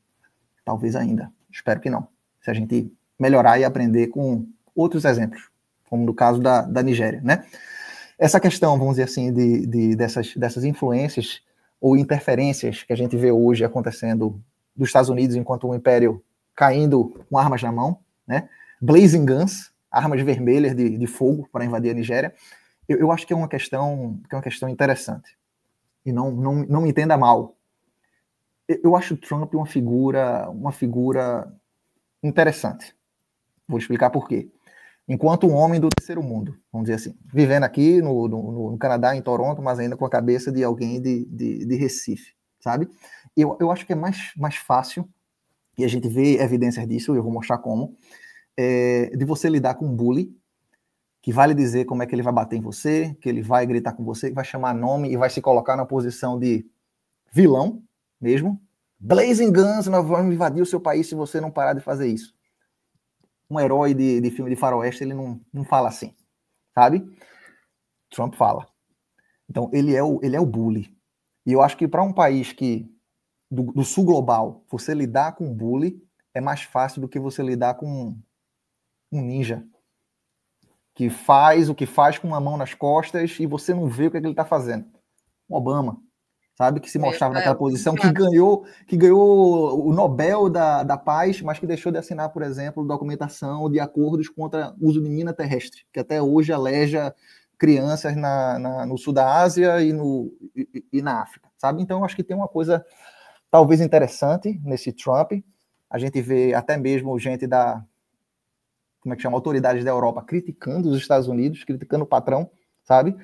Speaker 2: Talvez ainda. Espero que não. Se a gente melhorar e aprender com outros exemplos, como no caso da Nigéria, né? Essa questão, vamos dizer assim, dessas influências ou interferências que a gente vê hoje acontecendo dos Estados Unidos enquanto um império caindo com armas na mão, né? Blazing guns, armas vermelhas de fogo para invadir a Nigéria. Eu acho que é uma questão interessante. E não me entenda mal. Eu acho o Trump uma figura interessante. Vou explicar por quê. Enquanto um homem do terceiro mundo, vamos dizer assim, vivendo aqui no Canadá, em Toronto, mas ainda com a cabeça de alguém de Recife, sabe? Eu acho que é mais fácil, e a gente vê evidências disso, eu vou mostrar como, de você lidar com um bully, que vai lhe dizer como é que ele vai bater em você, que ele vai gritar com você, que vai chamar nome e vai se colocar na posição de vilão mesmo. Blazing guns, nós vamos invadir o seu país se você não parar de fazer isso. Um herói de filme de faroeste, ele não fala assim, sabe? Trump fala. Então, ele é o bully. E eu acho que para um país do sul global, você lidar com bully é mais fácil do que você lidar com um ninja que faz o que faz com uma mão nas costas e você não vê o que ele está fazendo. O Obama, sabe? Que se mostrava naquela posição, que ganhou o Nobel da Paz, mas que deixou de assinar, por exemplo, documentação de acordos contra o uso de mina terrestre, que até hoje aleja crianças no sul da Ásia e na África, sabe? Então, eu acho que tem uma coisa talvez interessante nesse Trump. A gente vê até mesmo gente como é que chama, autoridades da Europa criticando os Estados Unidos, criticando o patrão, sabe?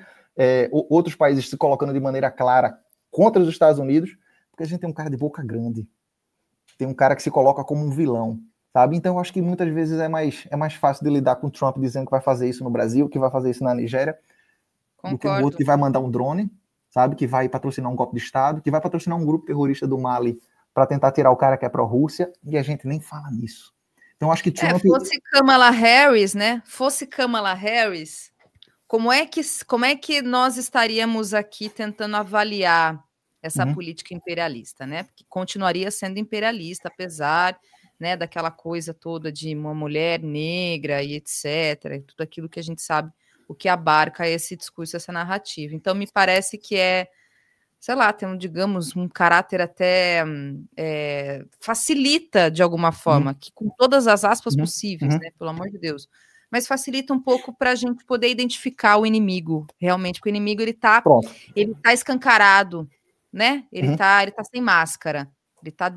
Speaker 2: Outros países se colocando de maneira clara contra os Estados Unidos, porque a gente tem um cara de boca grande, tem um cara que se coloca como um vilão, sabe? Então eu acho que muitas vezes é mais fácil de lidar com o Trump dizendo que vai fazer isso no Brasil, que vai fazer isso na Nigéria, do que um outro que vai mandar um drone, sabe? Que vai patrocinar um golpe de Estado, que vai patrocinar um grupo terrorista do Mali para tentar tirar o cara que é pró-Rússia, e a gente nem fala nisso. Então acho que Trump...
Speaker 1: fosse Kamala Harris, né? Fosse Kamala Harris, como é que nós estaríamos aqui tentando avaliar essa política imperialista, né? Porque continuaria sendo imperialista, apesar, né, daquela coisa toda de uma mulher negra e etc., e tudo aquilo que a gente sabe, o que abarca esse discurso, essa narrativa. Então, me parece que sei lá, tem, digamos, um caráter até facilita, de alguma forma, que com todas as aspas possíveis, né, pelo amor de Deus, mas facilita um pouco para a gente poder identificar o inimigo, realmente, porque o inimigo, ele tá escancarado, né, ele tá sem máscara, ele tá,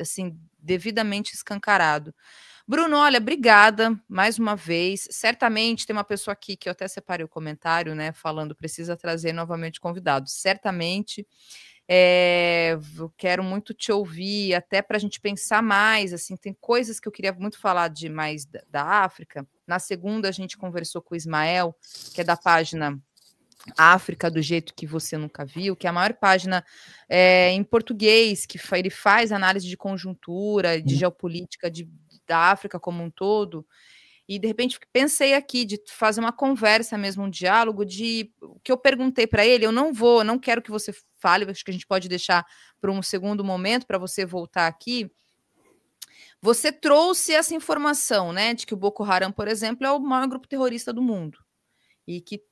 Speaker 1: assim, devidamente escancarado. Bruno, olha, obrigada mais uma vez. Certamente tem uma pessoa aqui que eu até separei o comentário, né, falando precisa trazer novamente convidados. Certamente, eu quero muito te ouvir, até para a gente pensar mais, assim, tem coisas que eu queria muito falar de mais da África. Na segunda, a gente conversou com o Ismael, que é da página África do Jeito que Você Nunca Viu, que é a maior página em português, que ele faz análise de conjuntura, de geopolítica da África como um todo, e de repente pensei aqui de fazer uma conversa mesmo, um diálogo de o que eu perguntei para ele. Eu não quero que você fale, acho que a gente pode deixar para um segundo momento, para você voltar aqui. Você trouxe essa informação, né, de que o Boko Haram, por exemplo, é o maior grupo terrorista do mundo, e que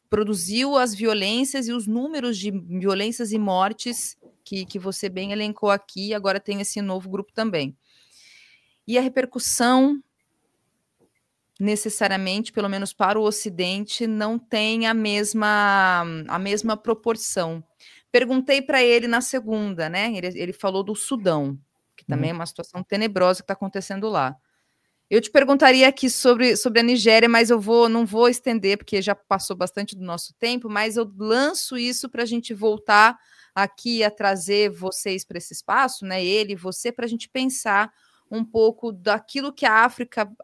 Speaker 1: produziu as violências e os números de violências e mortes que você bem elencou aqui, agora tem esse novo grupo também. E a repercussão, necessariamente, pelo menos para o Ocidente, não tem a mesma proporção. Perguntei para ele na segunda, né? Ele falou do Sudão, que também é uma situação tenebrosa que está acontecendo lá. Eu te perguntaria aqui sobre a Nigéria, mas não vou estender, porque já passou bastante do nosso tempo, mas eu lanço isso para a gente voltar aqui a trazer vocês para esse espaço, né? Ele e você, para a gente pensar um pouco daquilo que a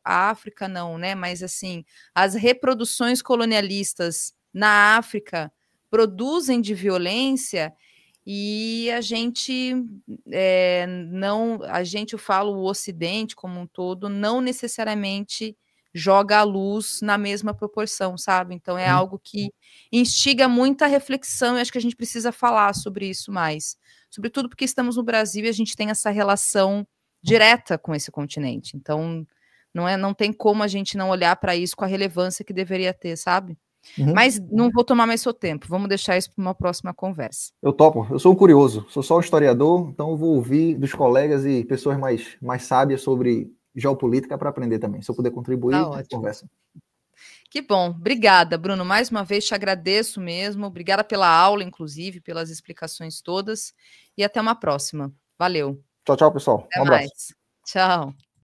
Speaker 1: África não, né? Mas assim, as reproduções colonialistas na África produzem de violência, e a gente eu falo o Ocidente como um todo, não necessariamente joga a luz na mesma proporção, sabe? Então é algo que instiga muita reflexão, e acho que a gente precisa falar sobre isso mais. Sobretudo porque estamos no Brasil e a gente tem essa relação direta com esse continente. Então não tem como a gente não olhar para isso com a relevância que deveria ter, sabe? Mas não vou tomar mais seu tempo, vamos deixar isso para uma próxima conversa.
Speaker 2: Eu topo, eu sou um curioso, sou só um historiador, então eu vou ouvir dos colegas e pessoas mais sábias sobre geopolítica para aprender também. Se eu puder contribuir, conversa.
Speaker 1: Que bom, obrigada, Bruno, mais uma vez te agradeço mesmo, obrigada pela aula, inclusive, pelas explicações todas, e até uma próxima. Valeu.
Speaker 2: Tchau, tchau, pessoal.
Speaker 1: Até mais. Tchau.